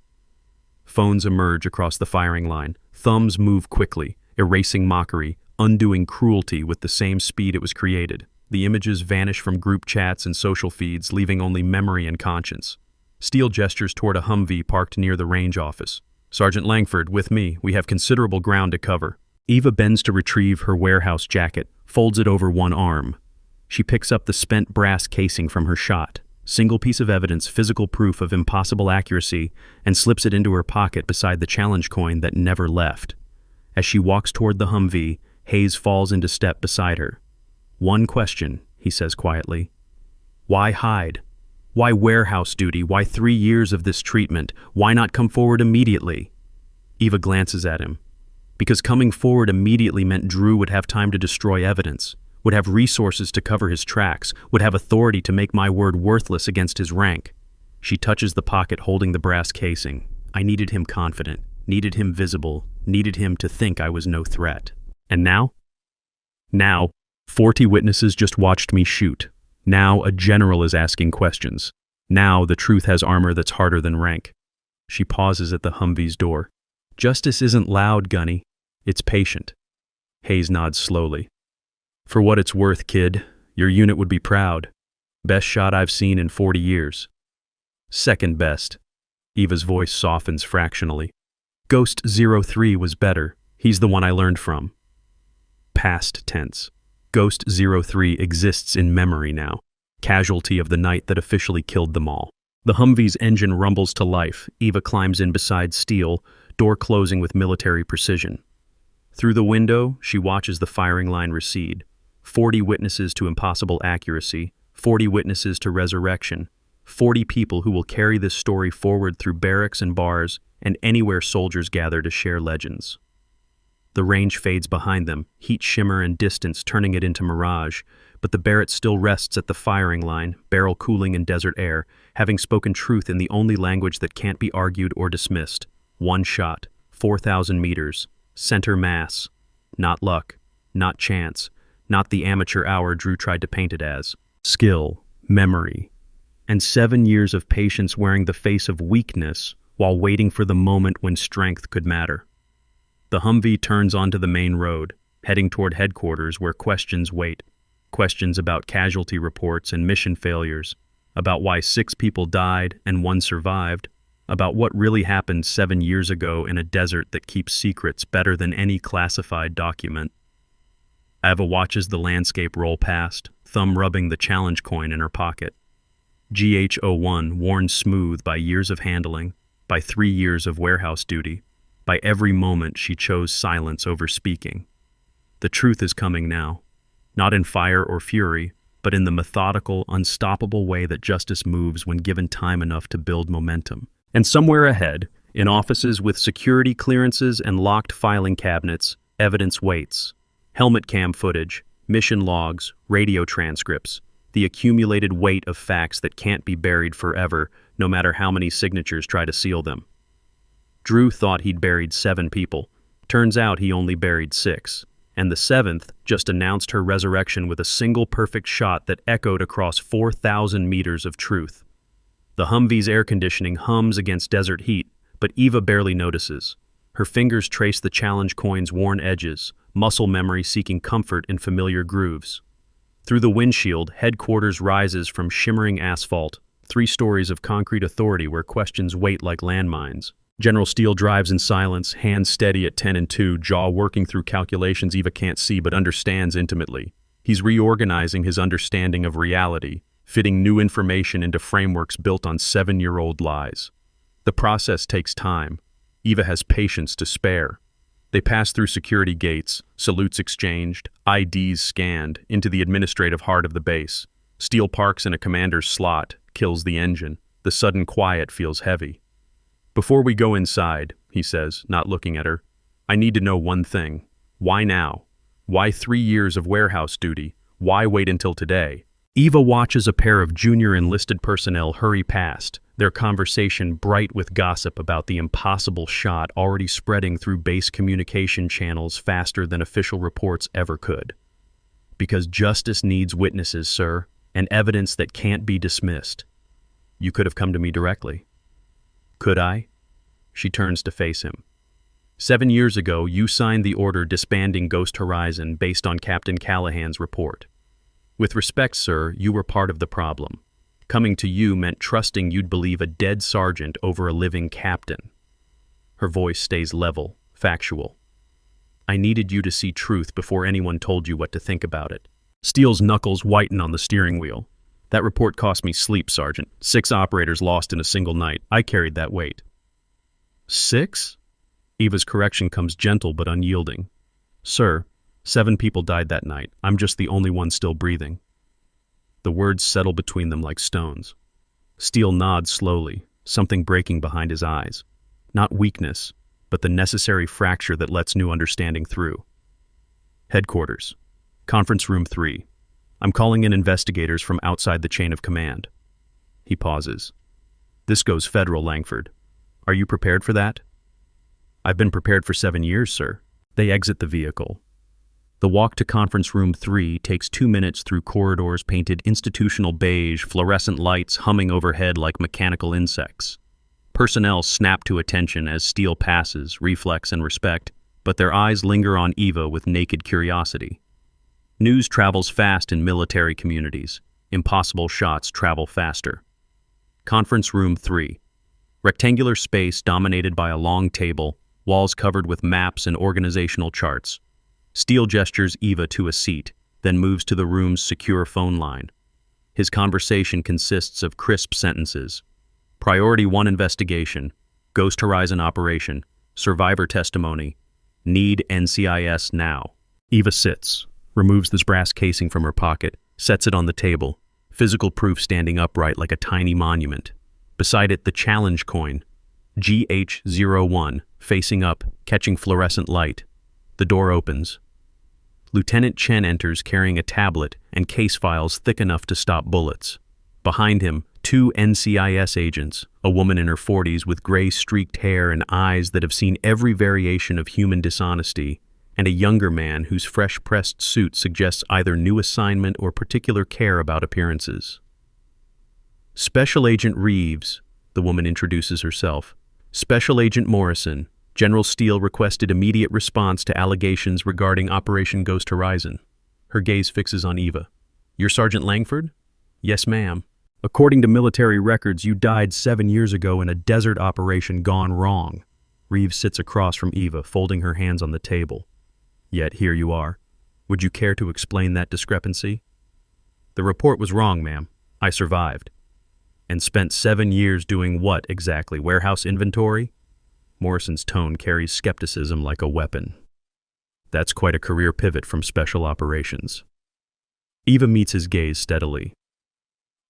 Phones emerge across the firing line. Thumbs move quickly, erasing mockery, undoing cruelty with the same speed it was created. The images vanish from group chats and social feeds, leaving only memory and conscience. Steele gestures toward a Humvee parked near the range office. Sergeant Langford, with me, we have considerable ground to cover. Eva bends to retrieve her warehouse jacket, folds it over one arm. She picks up the spent brass casing from her shot, single piece of evidence, physical proof of impossible accuracy, and slips it into her pocket beside the challenge coin that never left. As she walks toward the Humvee, Hayes falls into step beside her. One question, he says quietly. Why hide? Why warehouse duty? Why 3 years of this treatment? Why not come forward immediately? Eva glances at him. Because coming forward immediately meant Drew would have time to destroy evidence, would have resources to cover his tracks, would have authority to make my word worthless against his rank. She touches the pocket holding the brass casing. I needed him confident, needed him visible, needed him to think I was no threat. And now? Now, 40 witnesses just watched me shoot. Now a general is asking questions. Now the truth has armor that's harder than rank. She pauses at the Humvee's door. Justice isn't loud, Gunny. It's patient. Hayes nods slowly. For what it's worth, kid, your unit would be proud. Best shot I've seen in 40 years. Second best. Eva's voice softens fractionally. Ghost 03 was better. He's the one I learned from. Past tense. Ghost 03 exists in memory now, casualty of the night that officially killed them all. The Humvee's engine rumbles to life. Eva climbs in beside Steele, door closing with military precision. Through the window, she watches the firing line recede. 40 witnesses to impossible accuracy, 40 witnesses to resurrection, 40 people who will carry this story forward through barracks and bars and anywhere soldiers gather to share legends. The range fades behind them, heat shimmer and distance turning it into mirage, but the Barrett still rests at the firing line, barrel cooling in desert air, having spoken truth in the only language that can't be argued or dismissed. One shot, 4,000 meters, center mass. Not luck, not chance, not the amateur hour Drew tried to paint it as. Skill, memory, and 7 years of patience wearing the face of weakness while waiting for the moment when strength could matter. The Humvee turns onto the main road, heading toward headquarters where questions wait. Questions about casualty reports and mission failures, about why 6 people died and 1 survived, about what really happened 7 years ago in a desert that keeps secrets better than any classified document. Ava watches the landscape roll past, thumb rubbing the challenge coin in her pocket. GH-01 worn smooth by years of handling, by 3 years of warehouse duty, by every moment she chose silence over speaking. The truth is coming now, not in fire or fury, but in the methodical, unstoppable way that justice moves when given time enough to build momentum. And somewhere ahead, in offices with security clearances and locked filing cabinets, evidence waits. Helmet cam footage, mission logs, radio transcripts, the accumulated weight of facts that can't be buried forever, no matter how many signatures try to seal them. Drew thought he'd buried 7 people. Turns out he only buried 6. And the 7th just announced her resurrection with a single perfect shot that echoed across 4,000 meters of truth. The Humvee's air conditioning hums against desert heat, but Eva barely notices. Her fingers trace the challenge coin's worn edges, muscle memory seeking comfort in familiar grooves. Through the windshield, headquarters rises from shimmering asphalt, 3 stories of concrete authority where questions wait like landmines. General Steele drives in silence, hands steady at 10 and 2, jaw working through calculations Eva can't see but understands intimately. He's reorganizing his understanding of reality, fitting new information into frameworks built on 7-year-old lies. The process takes time. Eva has patience to spare. They pass through security gates, salutes exchanged, IDs scanned, into the administrative heart of the base. Steele parks in a commander's slot, kills the engine. The sudden quiet feels heavy. Before we go inside, he says, not looking at her, I need to know one thing. Why now? Why 3 years of warehouse duty? Why wait until today? Eva watches a pair of junior enlisted personnel hurry past, their conversation bright with gossip about the impossible shot already spreading through base communication channels faster than official reports ever could. Because justice needs witnesses, sir, and evidence that can't be dismissed. You could have come to me directly. Could I? She turns to face him. 7 years ago, you signed the order disbanding Ghost Horizon based on Captain Callahan's report. With respect, sir, you were part of the problem. Coming to you meant trusting you'd believe a dead sergeant over a living captain. Her voice stays level, factual. I needed you to see truth before anyone told you what to think about it. Steele's knuckles whiten on the steering wheel. That report cost me sleep, Sergeant. 6 operators lost in a single night. I carried that weight. 6? Eva's correction comes gentle but unyielding. Sir, 7 people died that night. I'm just the only one still breathing. The words settle between them like stones. Steele nods slowly, something breaking behind his eyes. Not weakness, but the necessary fracture that lets new understanding through. Headquarters. Conference room 3. I'm calling in investigators from outside the chain of command. He pauses. This goes federal, Langford. Are you prepared for that? I've been prepared for 7 years, sir. They exit the vehicle. The walk to conference room 3 takes 2 minutes through corridors painted institutional beige, fluorescent lights humming overhead like mechanical insects. Personnel snap to attention as Steele passes, reflex and respect, but their eyes linger on Eva with naked curiosity. News travels fast in military communities. Impossible shots travel faster. Conference Room 3. Rectangular space dominated by a long table, walls covered with maps and organizational charts. Steele gestures Eva to a seat, then moves to the room's secure phone line. His conversation consists of crisp sentences. Priority 1 investigation. Ghost Horizon operation. Survivor testimony. Need NCIS now. Eva sits, removes this brass casing from her pocket, sets it on the table, physical proof standing upright like a tiny monument. Beside it, the challenge coin, GH01, facing up, catching fluorescent light. The door opens. Lieutenant Chen enters carrying a tablet and case files thick enough to stop bullets. Behind him, 2 NCIS agents, a woman in her 40s with gray streaked hair and eyes that have seen every variation of human dishonesty, and a younger man whose fresh-pressed suit suggests either new assignment or particular care about appearances. Special Agent Reeves, the woman introduces herself. Special Agent Morrison, General Steele requested immediate response to allegations regarding Operation Ghost Horizon. Her gaze fixes on Eva. You're Sergeant Langford? Yes, ma'am. According to military records, you died 7 years ago in a desert operation gone wrong. Reeves sits across from Eva, folding her hands on the table. Yet here you are. Would you care to explain that discrepancy? The report was wrong, ma'am. I survived. And spent 7 years doing what exactly? Warehouse inventory? Morrison's tone carries skepticism like a weapon. That's quite a career pivot from special operations. Eva meets his gaze steadily.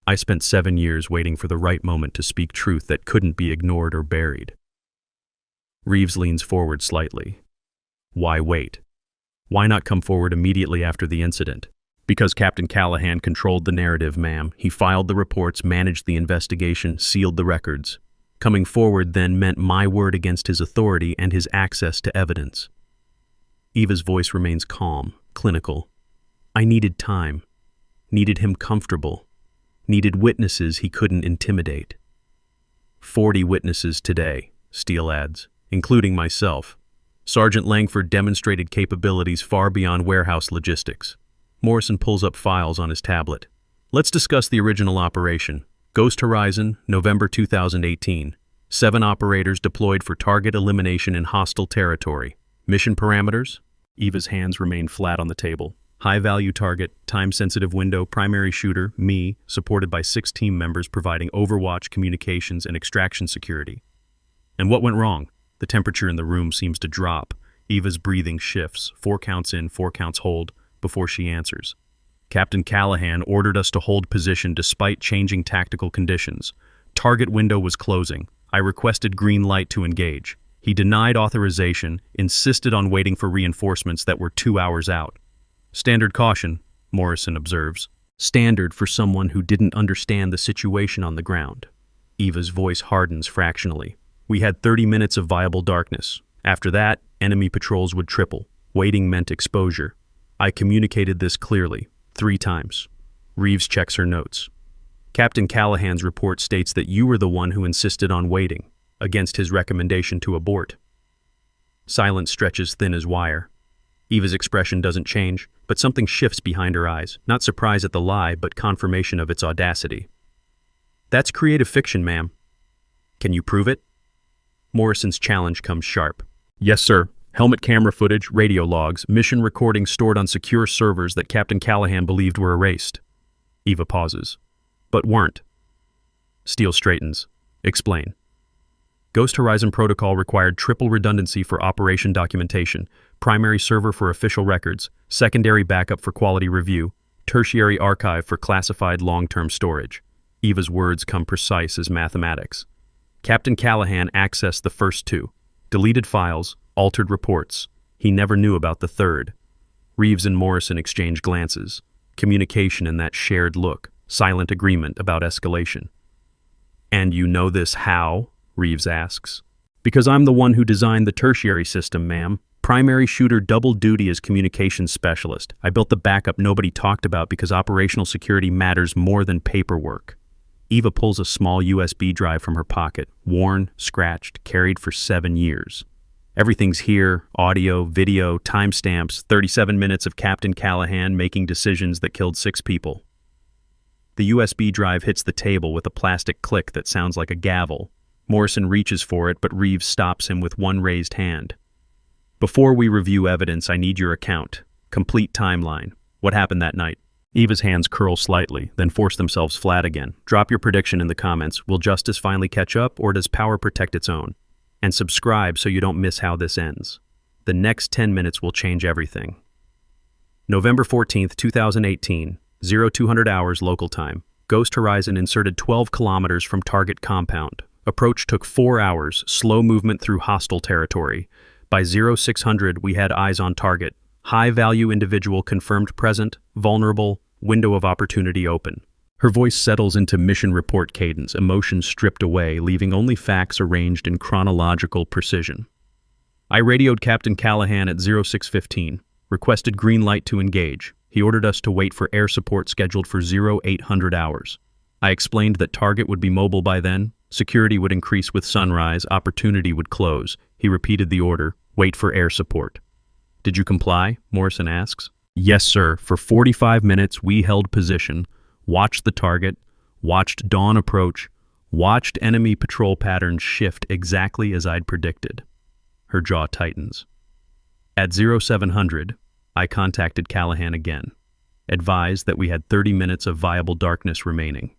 I spent 7 years waiting for the right moment to speak truth that couldn't be ignored or buried. Reeves leans forward slightly. Why wait? Why not come forward immediately after the incident? Because Captain Callahan controlled the narrative, ma'am. He filed the reports, managed the investigation, sealed the records. Coming forward then meant my word against his authority and his access to evidence. Eva's voice remains calm, clinical. I needed time. Needed him comfortable. Needed witnesses he couldn't intimidate. 40 witnesses today, Steele adds, including myself. Sergeant Langford demonstrated capabilities far beyond warehouse logistics. Morrison pulls up files on his tablet. Let's discuss the original operation. Ghost Horizon, November 2018. 7 operators deployed for target elimination in hostile territory. Mission parameters? Eva's hands remain flat on the table. High-value target, time-sensitive window, primary shooter, me, supported by 6 team members providing overwatch, communications, and extraction security. And what went wrong? The temperature in the room seems to drop. Eva's breathing shifts, 4 counts in, 4 counts hold, before she answers. Captain Callahan ordered us to hold position despite changing tactical conditions. Target window was closing. I requested green light to engage. He denied authorization, insisted on waiting for reinforcements that were 2 hours out. Standard caution, Morrison observes. Standard for someone who didn't understand the situation on the ground. Eva's voice hardens fractionally. We had 30 minutes of viable darkness. After that, enemy patrols would triple. Waiting meant exposure. I communicated this clearly, 3 times. Reeves checks her notes. Captain Callahan's report states that you were the one who insisted on waiting, against his recommendation to abort. Silence stretches thin as wire. Eva's expression doesn't change, but something shifts behind her eyes, not surprise at the lie, but confirmation of its audacity. That's creative fiction, ma'am. Can you prove it? Morrison's challenge comes sharp. Yes, sir. Helmet camera footage, radio logs, mission recordings stored on secure servers that Captain Callahan believed were erased. Eva pauses. But weren't. Steele straightens. Explain. Ghost Horizon protocol required triple redundancy for operation documentation, primary server for official records, secondary backup for quality review, tertiary archive for classified long-term storage. Eva's words come precise as mathematics. Captain Callahan accessed the first 2. Deleted files, altered reports. He never knew about the third. Reeves and Morrison exchange glances. Communication in that shared look. Silent agreement about escalation. And you know this how? Reeves asks. Because I'm the one who designed the tertiary system, ma'am. Primary shooter double duty as communications specialist. I built the backup nobody talked about because operational security matters more than paperwork. Eva pulls a small USB drive from her pocket, worn, scratched, carried for 7 years. Everything's here: audio, video, timestamps, 37 minutes of Captain Callahan making decisions that killed 6 people. The USB drive hits the table with a plastic click that sounds like a gavel. Morrison reaches for it, but Reeves stops him with one raised hand. Before we review evidence, I need your account. Complete timeline. What happened that night? Eva's hands curl slightly, then force themselves flat again. Drop your prediction in the comments. Will justice finally catch up, or does power protect its own? And subscribe so you don't miss how this ends. The next 10 minutes will change everything. November 14th, 2018, 0200 hours local time. Ghost Horizon inserted 12 kilometers from target compound. Approach took 4 hours, slow movement through hostile territory. By 0600, we had eyes on target. High-value individual confirmed present, vulnerable, window of opportunity open. Her voice settles into mission report cadence, emotion stripped away, leaving only facts arranged in chronological precision. I radioed Captain Callahan at 0615, requested green light to engage. He ordered us to wait for air support scheduled for 0800 hours. I explained that target would be mobile by then, security would increase with sunrise, opportunity would close. He repeated the order, wait for air support. Did you comply? Morrison asks. Yes, sir. For 45 minutes, we held position, watched the target, watched dawn approach, watched enemy patrol patterns shift exactly as I'd predicted. Her jaw tightens. At 0700, I contacted Callahan again, advised that we had 30 minutes of viable darkness remaining.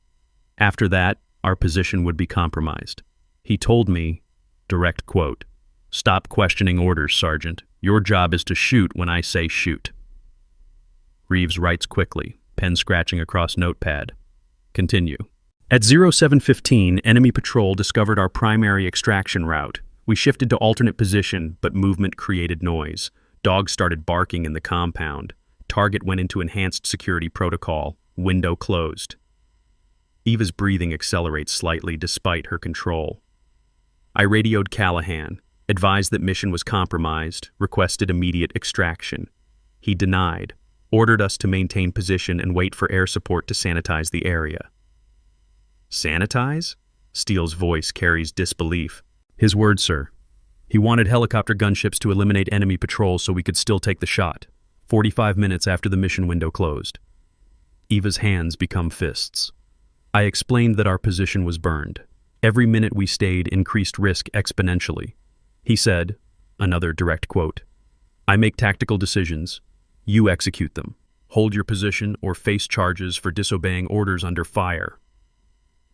After that, our position would be compromised. He told me, direct quote, "Stop questioning orders, Sergeant. Your job is to shoot when I say shoot." Reeves writes quickly, pen scratching across notepad. Continue. At 0715, enemy patrol discovered our primary extraction route. We shifted to alternate position, but movement created noise. Dogs started barking in the compound. Target went into enhanced security protocol. Window closed. Eva's breathing accelerates slightly despite her control. I radioed Callahan, advised that mission was compromised, requested immediate extraction. He denied, ordered us to maintain position and wait for air support to sanitize the area. Sanitize? Steele's voice carries disbelief. His words, sir. He wanted helicopter gunships to eliminate enemy patrol so we could still take the shot. 45 minutes after the mission window closed. Eva's hands become fists. I explained that our position was burned. Every minute we stayed increased risk exponentially. He said, another direct quote, "I make tactical decisions. You execute them. Hold your position or face charges for disobeying orders under fire."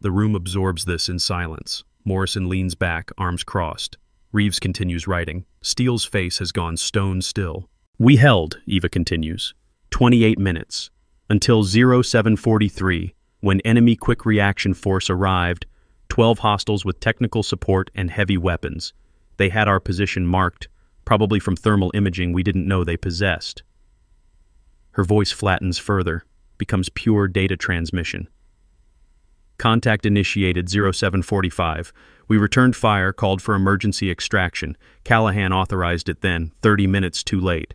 The room absorbs this in silence. Morrison leans back, arms crossed. Reeves continues writing. Steele's face has gone stone still. We held, Eva continues, 28 minutes, until 0743, when enemy quick reaction force arrived, 12 hostiles with technical support and heavy weapons. They had our position marked, probably from thermal imaging we didn't know they possessed. Her voice flattens further, becomes pure data transmission. Contact initiated 0745. We returned fire, called for emergency extraction. Callahan authorized it then, 30 minutes too late.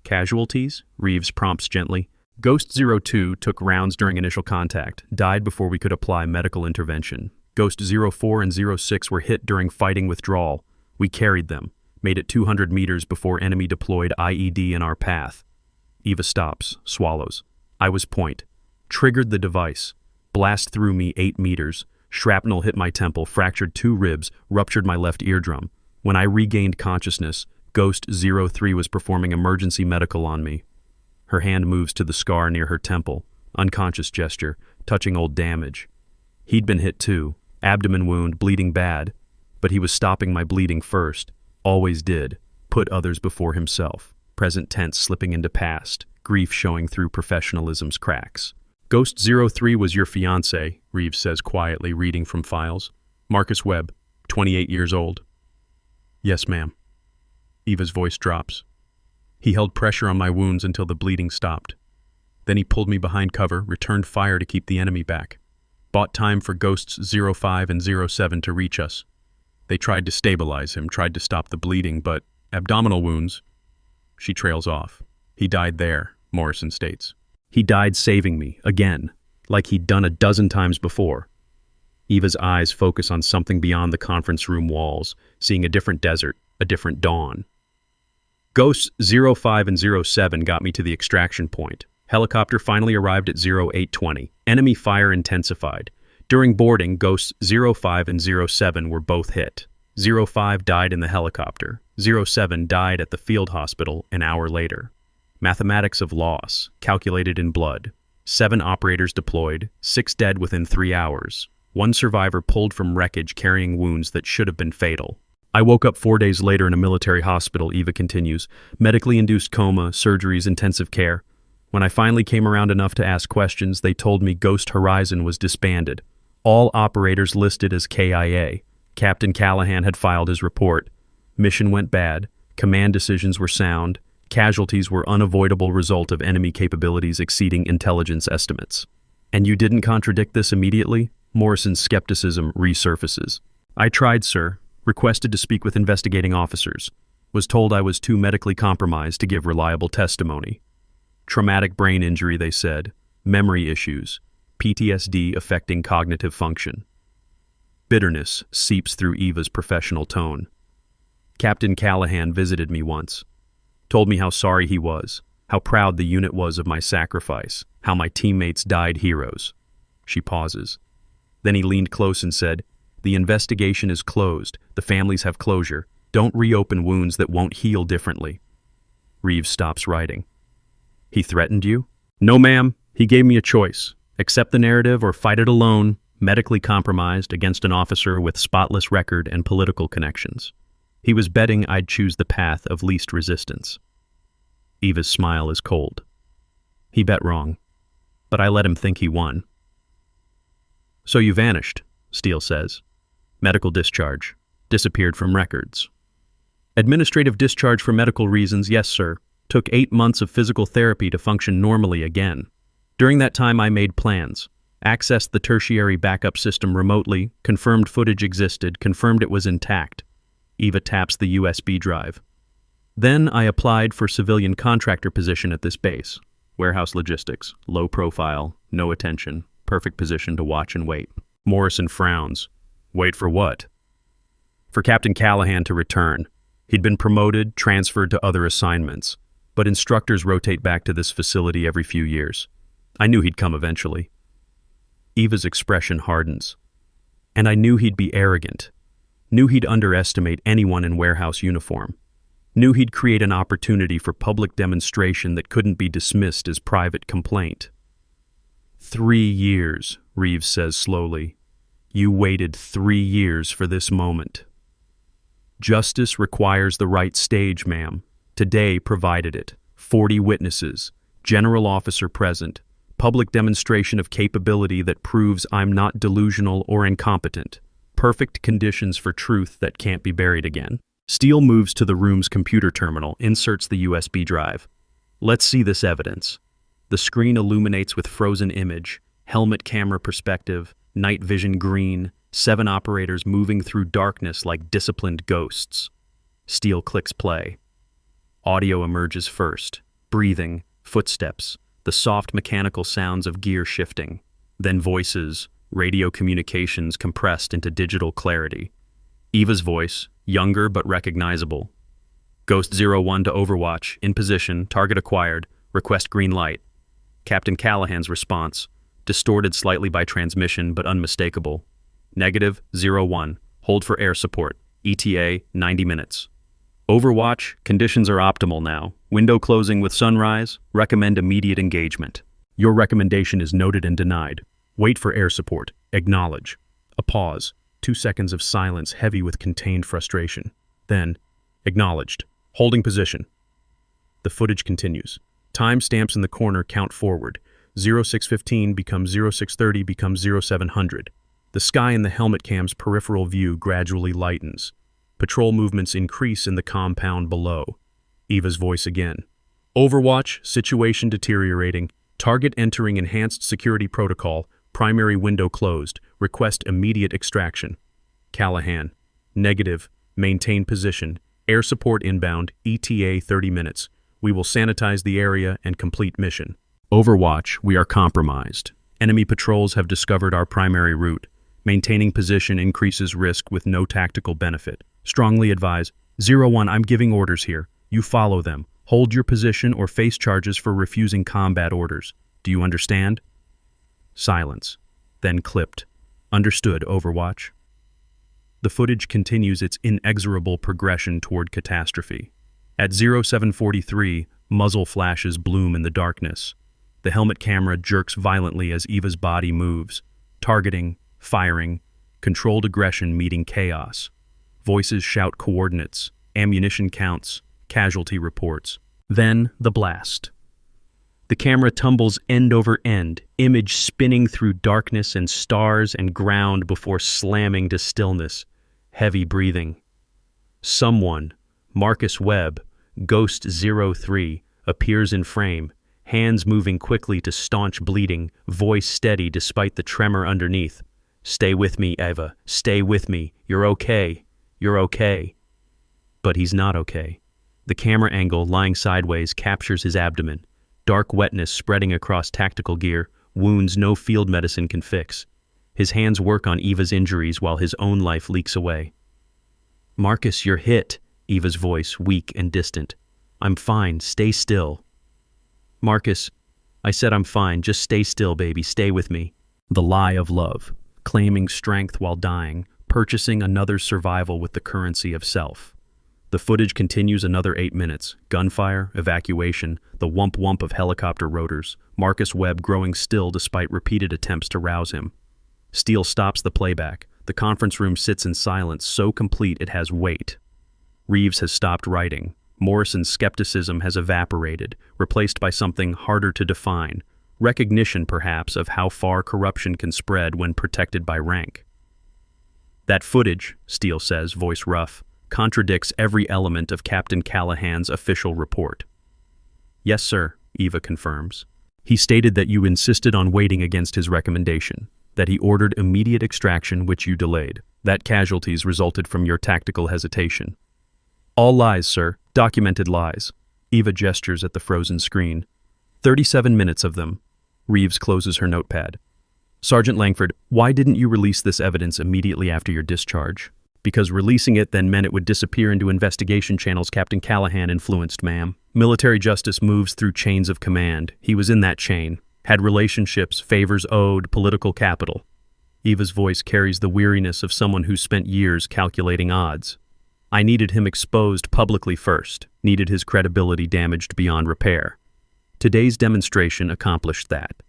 Casualties? Reeves prompts gently. Ghost 02 took rounds during initial contact, died before we could apply medical intervention. Ghost 04 and 06 were hit during fighting withdrawal. We carried them, made it 200 meters before enemy deployed IED in our path. Eva stops, swallows. I was point. Triggered the device. Blast through me 8 meters. Shrapnel hit my temple, fractured 2 ribs, ruptured my left eardrum. When I regained consciousness, Ghost 03 was performing emergency medical on me. Her hand moves to the scar near her temple. Unconscious gesture, touching old damage. He'd been hit too. Abdomen wound, bleeding bad. But he was stopping my bleeding first. Always did. Put others before himself. Present tense slipping into past. Grief showing through professionalism's cracks. Ghost 03 was your fiancé, Reeves says quietly, reading from files. Marcus Webb, 28 years old. Yes, ma'am. Eva's voice drops. He held pressure on my wounds until the bleeding stopped. Then he pulled me behind cover, returned fire to keep the enemy back. Bought time for Ghosts 05 and 07 to reach us. They tried to stabilize him, tried to stop the bleeding, but abdominal wounds. She trails off. He died there, Morrison states. He died saving me, again, like he'd done a dozen times before. Eva's eyes focus on something beyond the conference room walls, seeing a different desert, A different dawn. Ghosts 05 and 07 got me to the extraction point. Helicopter finally arrived at 0820. Enemy fire intensified. During boarding, Ghosts 05 and 07 were both hit. 05 died in the helicopter. 07 died at the field hospital an hour later. Mathematics of loss, calculated in blood. 7 operators deployed, 6 dead within 3 hours. 1 survivor pulled from wreckage carrying wounds that should have been fatal. I woke up 4 days later in a military hospital, Eva continues. Medically induced coma, surgeries, intensive care. When I finally came around enough to ask questions, they told me Ghost Horizon was disbanded. All operators listed as KIA. Captain Callahan had filed his report. Mission went bad. Command decisions were sound. Casualties were unavoidable result of enemy capabilities exceeding intelligence estimates. And you didn't contradict this immediately? Morrison's skepticism resurfaces. I tried, sir. Requested to speak with investigating officers. Was told I was too medically compromised to give reliable testimony. Traumatic brain injury, they said. Memory issues. PTSD affecting cognitive function. Bitterness seeps through Eva's professional tone. Captain Callahan visited me once. Told me how sorry he was, how proud the unit was of my sacrifice, how my teammates died heroes. She pauses. Then he leaned close and said, "The investigation is closed. The families have closure. Don't reopen wounds that won't heal differently." Reeves stops writing. "He threatened you?" "No, ma'am. He gave me a choice. Accept the narrative or fight it alone, medically compromised against an officer with spotless record and political connections. He was betting I'd choose the path of least resistance." Eva's smile is cold. "He bet wrong, but I let him think he won." "So you vanished," Steele says. "Medical discharge. Disappeared from records." "Administrative discharge for medical reasons, yes, sir. Took 8 months of physical therapy to function normally again. During that time I made plans. Accessed the tertiary backup system remotely, confirmed footage existed, confirmed it was intact." Eva taps the USB drive. "Then I applied for civilian contractor position at this base. Warehouse logistics, low profile, no attention, perfect position to watch and wait." Morrison frowns. "Wait for what?" "For Captain Callahan to return. He'd been promoted, transferred to other assignments, but instructors rotate back to this facility every few years. I knew he'd come eventually." Eva's expression hardens. "And I knew he'd be arrogant. Knew he'd underestimate anyone in warehouse uniform. Knew he'd create an opportunity for public demonstration that couldn't be dismissed as private complaint." 3 years, Reeves says slowly. "You waited 3 years for this moment." "Justice requires the right stage, ma'am. Today provided it. 40 witnesses, general officer present, public demonstration of capability that proves I'm not delusional or incompetent. Perfect conditions for truth that can't be buried again." Steele moves to the room's computer terminal, inserts the USB drive. "Let's see this evidence." The screen illuminates with frozen image, helmet camera perspective, night vision green, 7 operators moving through darkness like disciplined ghosts. Steele clicks play. Audio emerges first. Breathing, footsteps, the soft mechanical sounds of gear shifting. Then voices, radio communications compressed into digital clarity. Eva's voice, younger but recognizable. "Ghost 01 to Overwatch, in position, target acquired, request green light." Captain Callahan's response, distorted slightly by transmission but unmistakable. "Negative 01, hold for air support, ETA 90 minutes. Overwatch, conditions are optimal now. Window closing with sunrise, recommend immediate engagement. Your recommendation is noted and denied. Wait for air support, acknowledge." A pause, 2 seconds of silence heavy with contained frustration. Then, acknowledged, holding position. The footage continues. Timestamps in the corner count forward. 0615 becomes 0630 becomes 0700. The sky in the helmet cam's peripheral view gradually lightens. Patrol movements increase in the compound below. Eva's voice again. "Overwatch, situation deteriorating. Target entering enhanced security protocol. Primary window closed. Request immediate extraction." Callahan. "Negative. Maintain position. Air support inbound. ETA 30 minutes. We will sanitize the area and complete mission." Overwatch, we are compromised. Enemy patrols have discovered our primary route. Maintaining position increases risk with no tactical benefit. Strongly advise 01, I'm giving orders here. You follow them. Hold your position or face charges for refusing combat orders. Do you understand? Silence. Then clipped. Understood, Overwatch. The footage continues its inexorable progression toward catastrophe. At 0743, muzzle flashes bloom in the darkness. The helmet camera jerks violently as Eva's body moves. Targeting, firing, controlled aggression meeting chaos. Voices shout coordinates, ammunition counts, casualty reports. Then the blast. The camera tumbles end over end, image spinning through darkness and stars and ground before slamming to stillness. Heavy breathing. Someone, Marcus Webb, Ghost 03, appears in frame, hands moving quickly to staunch bleeding, voice steady despite the tremor underneath. Stay with me, Eva. Stay with me. You're okay. You're okay. But he's not okay. The camera angle, lying sideways, captures his abdomen. Dark wetness spreading across tactical gear, wounds no field medicine can fix. His hands work on Eva's injuries while his own life leaks away. Marcus, you're hit, Eva's voice, weak and distant. I'm fine, stay still. Marcus, I said I'm fine, just stay still, baby, stay with me. The lie of love, claiming strength while dying, purchasing another's survival with the currency of self. The footage continues another 8 minutes. Gunfire, evacuation, the whump-whump of helicopter rotors, Marcus Webb growing still despite repeated attempts to rouse him. Steele stops the playback. The conference room sits in silence so complete it has weight. Reeves has stopped writing. Morrison's skepticism has evaporated, replaced by something harder to define. Recognition, perhaps, of how far corruption can spread when protected by rank. That footage, Steele says, voice rough, contradicts every element of Captain Callahan's official report. Yes, sir, Eva confirms. He stated that you insisted on waiting against his recommendation, that he ordered immediate extraction which you delayed, that casualties resulted from your tactical hesitation. All lies, sir, documented lies. Eva gestures at the frozen screen. 37 minutes of them. Reeves closes her notepad. Sergeant Langford, why didn't you release this evidence immediately after your discharge? Because releasing it then meant it would disappear into investigation channels Captain Callahan influenced, ma'am. Military justice moves through chains of command. He was in that chain. Had relationships, favors owed, political capital. Eva's voice carries the weariness of someone who spent years calculating odds. I needed him exposed publicly first, needed his credibility damaged beyond repair. Today's demonstration accomplished that.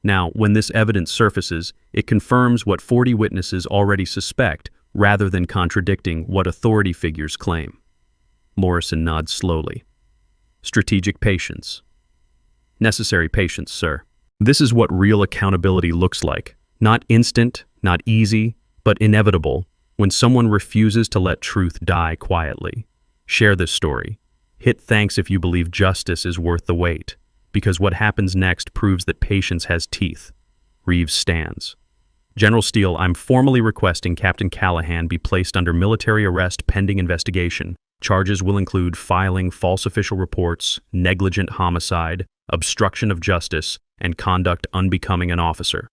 Now, when this evidence surfaces, it confirms what 40 witnesses already suspect, rather than contradicting what authority figures claim. Morrison nods slowly. Strategic patience. Necessary patience, sir. This is what real accountability looks like. Not instant, not easy, but inevitable, when someone refuses to let truth die quietly. Share this story. Hit thanks if you believe justice is worth the wait, because what happens next proves that patience has teeth. Reeves stands. General Steele, I'm formally requesting Captain Callahan be placed under military arrest pending investigation. Charges will include filing false official reports, negligent homicide, obstruction of justice, and conduct unbecoming an officer.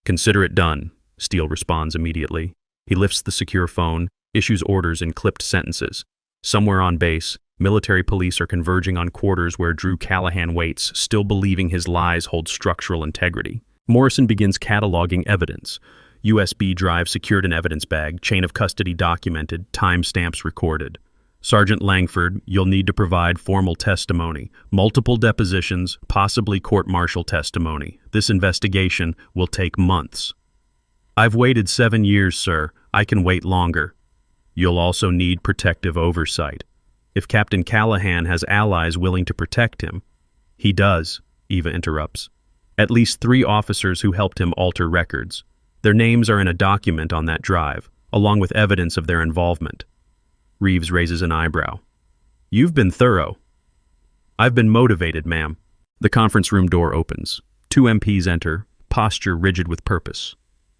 Consider it done, Steele responds immediately. He lifts the secure phone, issues orders in clipped sentences. Somewhere on base, military police are converging on quarters where Drew Callahan waits, still believing his lies hold structural integrity. Morrison begins cataloging evidence. USB drive secured in evidence bag, chain of custody documented, timestamps recorded. Sergeant Langford, you'll need to provide formal testimony, multiple depositions, possibly court-martial testimony. This investigation will take months. I've waited 7 years, sir. I can wait longer. You'll also need protective oversight. If Captain Callahan has allies willing to protect him, he does, Eva interrupts. At least 3 officers who helped him alter records. Their names are in a document on that drive, along with evidence of their involvement. Reeves raises an eyebrow. You've been thorough. I've been motivated, ma'am. The conference room door opens. 2 MPs enter, posture rigid with purpose.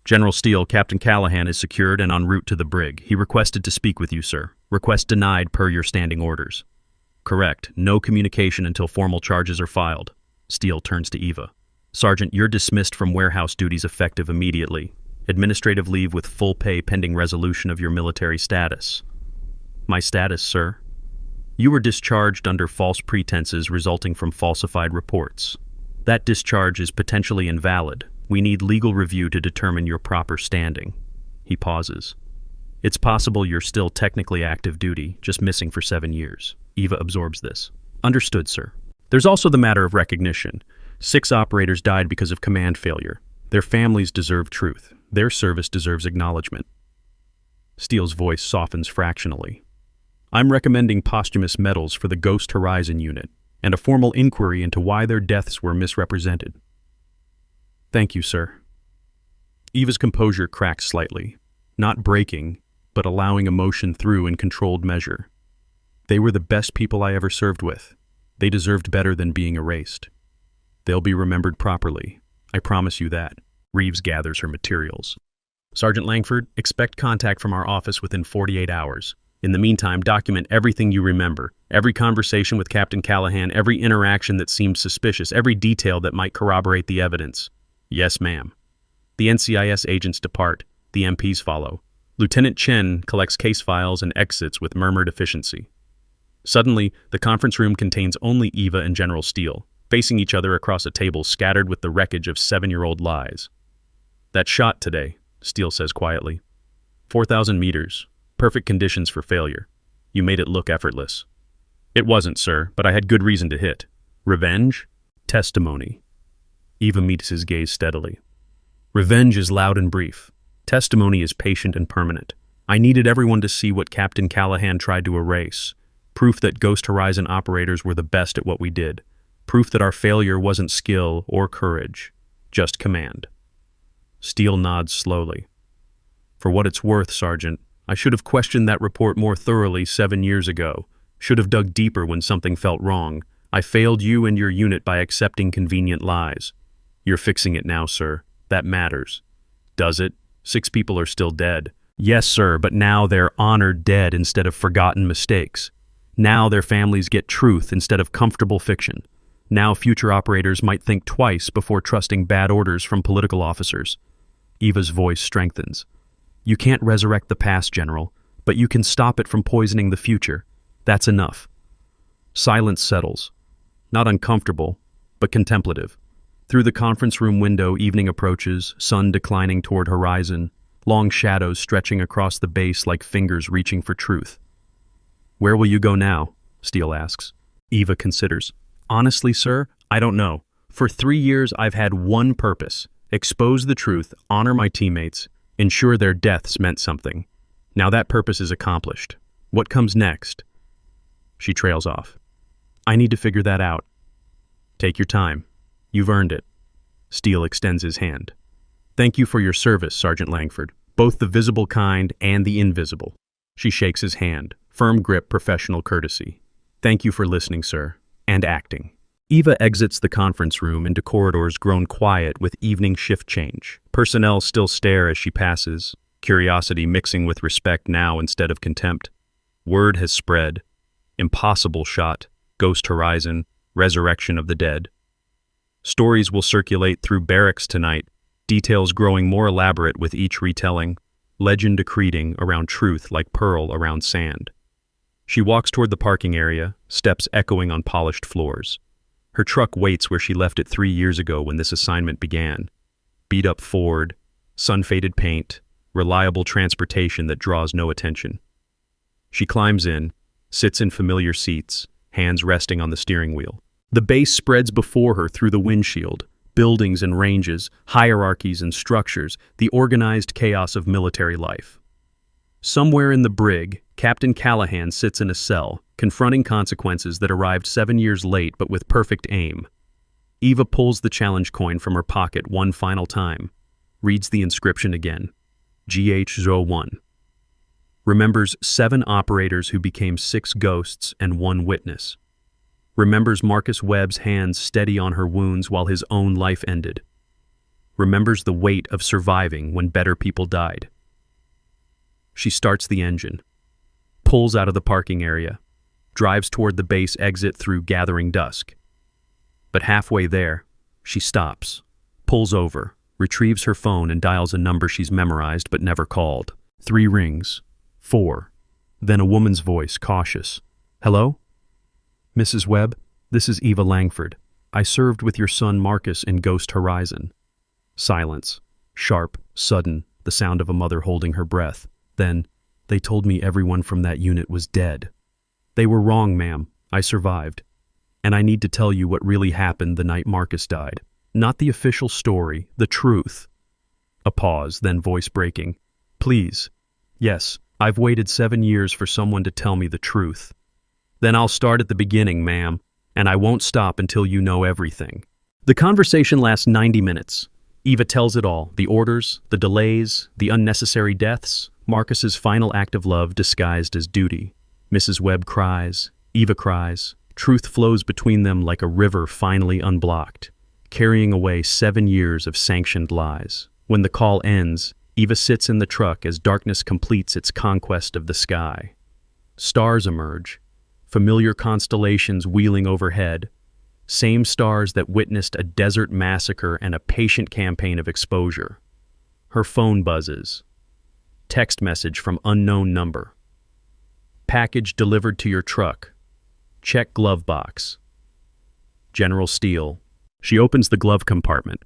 General Steele, Captain Callahan is secured and en route to the brig. He requested to speak with you, sir. Request denied per your standing orders. Correct. No communication until formal charges are filed. Steele turns to Eva. Sergeant, you're dismissed from warehouse duties effective immediately. Administrative leave with full pay pending resolution of your military status. My status, sir. You were discharged under false pretenses resulting from falsified reports. That discharge is potentially invalid. We need legal review to determine your proper standing. He pauses. It's possible you're still technically active duty, just missing for 7 years. Eva absorbs this. Understood, sir. There's also the matter of recognition. 6 operators died because of command failure. Their families deserve truth. Their service deserves acknowledgement. Steele's voice softens fractionally. I'm recommending posthumous medals for the Ghost Horizon unit and a formal inquiry into why their deaths were misrepresented. Thank you, sir. Eva's composure cracks slightly, not breaking, but allowing emotion through in controlled measure. They were the best people I ever served with. They deserved better than being erased. They'll be remembered properly. I promise you that. Reeves gathers her materials. Sergeant Langford, expect contact from our office within 48 hours. In the meantime, document everything you remember. Every conversation with Captain Callahan, every interaction that seemed suspicious, every detail that might corroborate the evidence. Yes, ma'am. The NCIS agents depart. The MPs follow. Lieutenant Chen collects case files and exits with murmured efficiency. Suddenly, the conference room contains only Eva and General Steele, facing each other across a table scattered with the wreckage of 7-year-old lies. That shot today, Steele says quietly. 4,000 meters. Perfect conditions for failure. You made it look effortless. It wasn't, sir, but I had good reason to hit. Revenge? Testimony. Eva meets his gaze steadily. Revenge is loud and brief. Testimony is patient and permanent. I needed everyone to see what Captain Callahan tried to erase. Proof that Ghost Horizon operators were the best at what we did. Proof that our failure wasn't skill or courage, just command. Steele nods slowly. For what it's worth, Sergeant, I should have questioned that report more thoroughly 7 years ago. Should have dug deeper when something felt wrong. I failed you and your unit by accepting convenient lies. You're fixing it now, sir. That matters. Does it? 6 people are still dead. Yes, sir, but now they're honored dead instead of forgotten mistakes. Now their families get truth instead of comfortable fiction. Now future operators might think twice before trusting bad orders from political officers. Eva's voice strengthens. You can't resurrect the past, General, but you can stop it from poisoning the future. That's enough. Silence settles. Not uncomfortable, but contemplative. Through the conference room window, evening approaches, sun declining toward horizon, long shadows stretching across the base like fingers reaching for truth. Where will you go now? Steele asks. Eva considers. Honestly, sir, I don't know. For 3 years, I've had one purpose. Expose the truth, honor my teammates, ensure their deaths meant something. Now that purpose is accomplished. What comes next? She trails off. I need to figure that out. Take your time. You've earned it. Steele extends his hand. Thank you for your service, Sergeant Langford, both the visible kind and the invisible. She shakes his hand, firm grip, professional courtesy. Thank you for listening, sir, and acting. Eva exits the conference room into corridors grown quiet with evening shift change. Personnel still stare as she passes, curiosity mixing with respect now instead of contempt. Word has spread. Impossible shot, Ghost Horizon, resurrection of the dead. Stories will circulate through barracks tonight, details growing more elaborate with each retelling, legend accreting around truth like pearl around sand. She walks toward the parking area, steps echoing on polished floors. Her truck waits where she left it 3 years ago when this assignment began. Beat-up Ford, sun-faded paint, reliable transportation that draws no attention. She climbs in, sits in familiar seats, hands resting on the steering wheel. The base spreads before her through the windshield, buildings and ranges, hierarchies and structures, the organized chaos of military life. Somewhere in the brig, Captain Callahan sits in a cell, confronting consequences that arrived 7 years late but with perfect aim. Eva pulls the challenge coin from her pocket one final time, reads the inscription again. GH01. Remembers 7 operators who became 6 ghosts and 1 witness. Remembers Marcus Webb's hands steady on her wounds while his own life ended. Remembers the weight of surviving when better people died. She starts the engine, pulls out of the parking area, drives toward the base exit through gathering dusk. But halfway there, she stops, pulls over, retrieves her phone and dials a number she's memorized but never called. 3 rings. 4. Then a woman's voice, cautious. "Hello? Mrs. Webb, this is Eva Langford. I served with your son Marcus in Ghost Horizon." Silence. Sharp, sudden, the sound of a mother holding her breath. Then, "They told me everyone from that unit was dead." "They were wrong, ma'am. I survived. And I need to tell you what really happened the night Marcus died. Not the official story, the truth." A pause, then voice breaking. "Please. Yes, I've waited 7 years for someone to tell me the truth." "Then I'll start at the beginning, ma'am, and I won't stop until you know everything." The conversation lasts 90 minutes. Eva tells it all, the orders, the delays, the unnecessary deaths, Marcus's final act of love disguised as duty. Mrs. Webb cries, Eva cries. Truth flows between them like a river finally unblocked, carrying away 7 years of sanctioned lies. When the call ends, Eva sits in the truck as darkness completes its conquest of the sky. Stars emerge, familiar constellations wheeling overhead, same stars that witnessed a desert massacre and a patient campaign of exposure. Her phone buzzes. Text message from unknown number. "Package delivered to your truck. Check glove box." General Steele. She opens the glove compartment.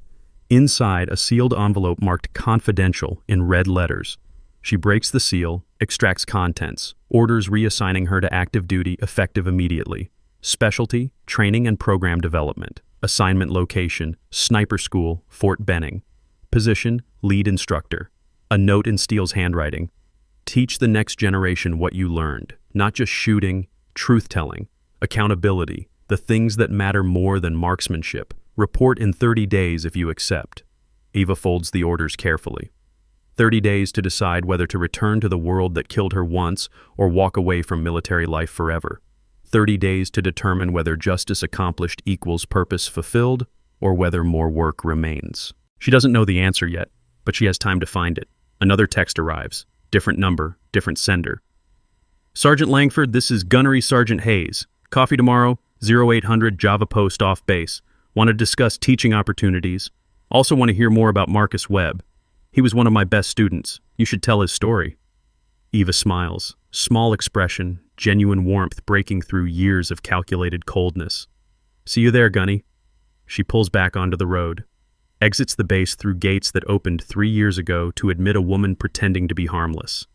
Inside, a sealed envelope marked "Confidential" in red letters. She breaks the seal, extracts contents, orders reassigning her to active duty effective immediately. Specialty, training and program development. Assignment location, Sniper School, Fort Benning. Position, lead instructor. A note in Steele's handwriting. "Teach the next generation what you learned. Not just shooting, truth-telling, accountability, the things that matter more than marksmanship. Report in 30 days if you accept." Eva folds the orders carefully. 30 days to decide whether to return to the world that killed her once or walk away from military life forever. 30 days to determine whether justice accomplished equals purpose fulfilled or whether more work remains. She doesn't know the answer yet, but she has time to find it. Another text arrives. Different number, different sender. "Sergeant Langford, this is Gunnery Sergeant Hayes. Coffee tomorrow, 0800 Java Post off base. Want to discuss teaching opportunities. Also want to hear more about Marcus Webb. He was one of my best students. You should tell his story." Eva smiles. Small expression, genuine warmth breaking through years of calculated coldness. "See you there, Gunny." She pulls back onto the road, exits the base through gates that opened 3 years ago to admit a woman pretending to be harmless.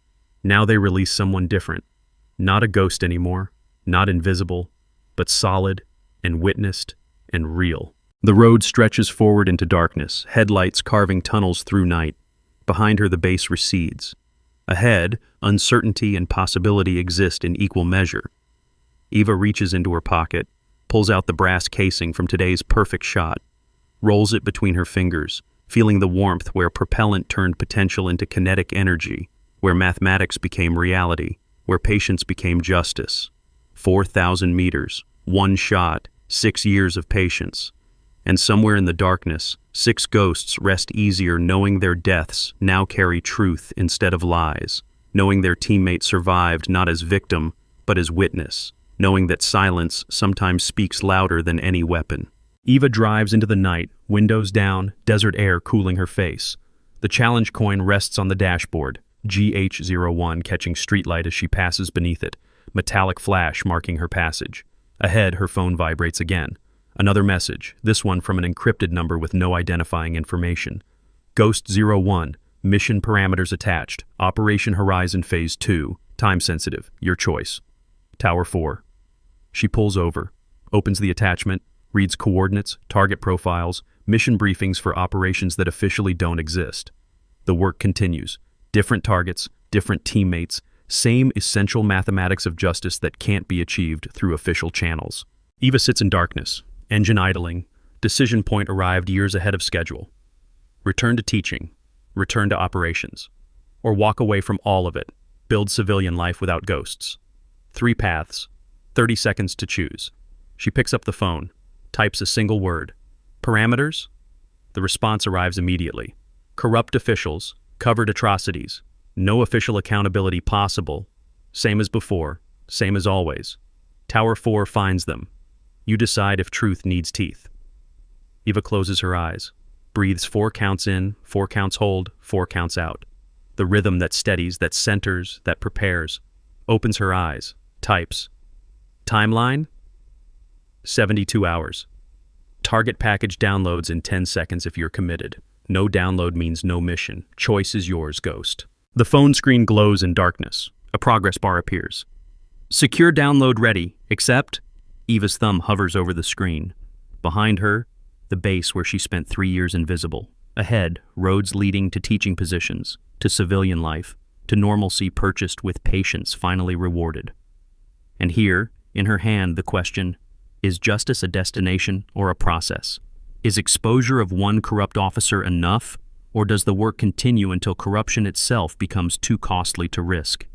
Now they release someone different. Not a ghost anymore, not invisible, but solid and witnessed and real. The road stretches forward into darkness, headlights carving tunnels through night. Behind her, the base recedes. Ahead, uncertainty and possibility exist in equal measure. Eva reaches into her pocket, pulls out the brass casing from today's perfect shot, rolls it between her fingers, feeling the warmth where propellant turned potential into kinetic energy, where mathematics became reality, where patience became justice. 4,000 meters, one shot, 6 years of patience. And somewhere in the darkness, 6 ghosts rest easier knowing their deaths now carry truth instead of lies, knowing their teammate survived not as victim, but as witness, knowing that silence sometimes speaks louder than any weapon. Eva drives into the night, windows down, desert air cooling her face. The challenge coin rests on the dashboard, GH01 catching streetlight as she passes beneath it, metallic flash marking her passage. Ahead, her phone vibrates again. Another message, this one from an encrypted number with no identifying information. Ghost 01, mission parameters attached, Operation Horizon Phase 2, time sensitive, your choice. Tower 4. She pulls over, opens the attachment, reads coordinates, target profiles, mission briefings for operations that officially don't exist. The work continues. Different targets, different teammates, same essential mathematics of justice that can't be achieved through official channels. Eva sits in darkness, engine idling, decision point arrived years ahead of schedule. Return to teaching, return to operations, or walk away from all of it, build civilian life without ghosts. 3 paths, 30 seconds to choose. She picks up the phone, types a single word. Parameters? The response arrives immediately. Corrupt officials, covered atrocities, no official accountability possible. Same as before, same as always. Tower 4 finds them. You decide if truth needs teeth. Eva closes her eyes, breathes 4 counts in, 4 counts hold, 4 counts out. The rhythm that steadies, that centers, that prepares. opens her eyes, types. Timeline? 72 hours. Target package downloads in 10 seconds if you're committed. No download means no mission. Choice is yours, Ghost. The phone screen glows in darkness. A progress bar appears. Secure download ready, accept? Eva's thumb hovers over the screen. Behind her, the base where she spent 3 years invisible. Ahead, roads leading to teaching positions, to civilian life, to normalcy purchased with patience finally rewarded. And here, in her hand, the question, is justice a destination or a process? Is exposure of one corrupt officer enough, or does the work continue until corruption itself becomes too costly to risk?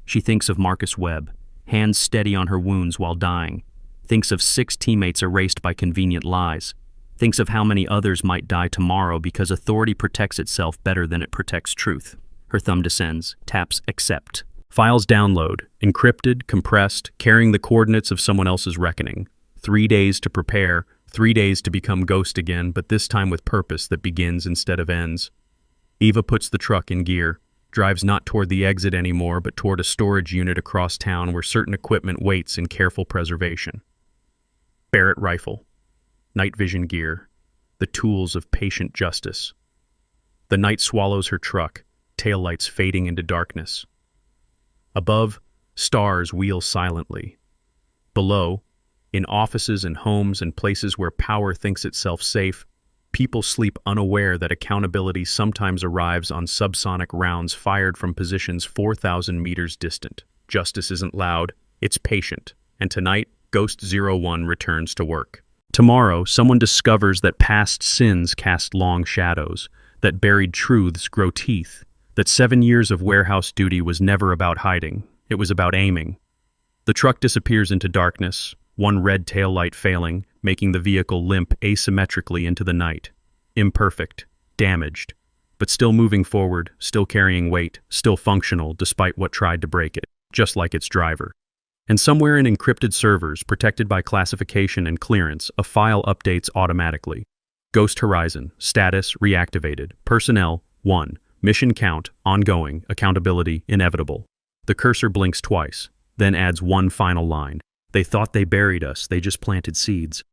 She thinks of Marcus Webb, hands steady on her wounds while dying, thinks of 6 teammates erased by convenient lies, thinks of how many others might die tomorrow because authority protects itself better than it protects truth. Her thumb descends, taps accept. Files download, encrypted, compressed, carrying the coordinates of someone else's reckoning. 3 days to prepare, 3 days to become Ghost again, but this time with purpose that begins instead of ends. Eva puts the truck in gear, drives not toward the exit anymore, but toward a storage unit across town where certain equipment waits in careful preservation. Barrett rifle, night vision gear, the tools of patient justice. The night swallows her truck, taillights fading into darkness. Above, stars wheel silently. Below, in offices and homes and places where power thinks itself safe, people sleep unaware that accountability sometimes arrives on subsonic rounds fired from positions 4,000 meters distant. Justice isn't loud, it's patient, and tonight, Ghost 01 returns to work. Tomorrow, someone discovers that past sins cast long shadows, that buried truths grow teeth, that 7 years of warehouse duty was never about hiding, it was about aiming. The truck disappears into darkness, one red taillight failing, making the vehicle limp asymmetrically into the night. Imperfect, damaged, but still moving forward, still carrying weight, still functional despite what tried to break it, just like its driver. And somewhere in encrypted servers, protected by classification and clearance, a file updates automatically. Ghost Horizon, status reactivated, personnel 1, mission count ongoing, accountability inevitable. The cursor blinks twice, then adds one final line. They thought they buried us, they just planted seeds.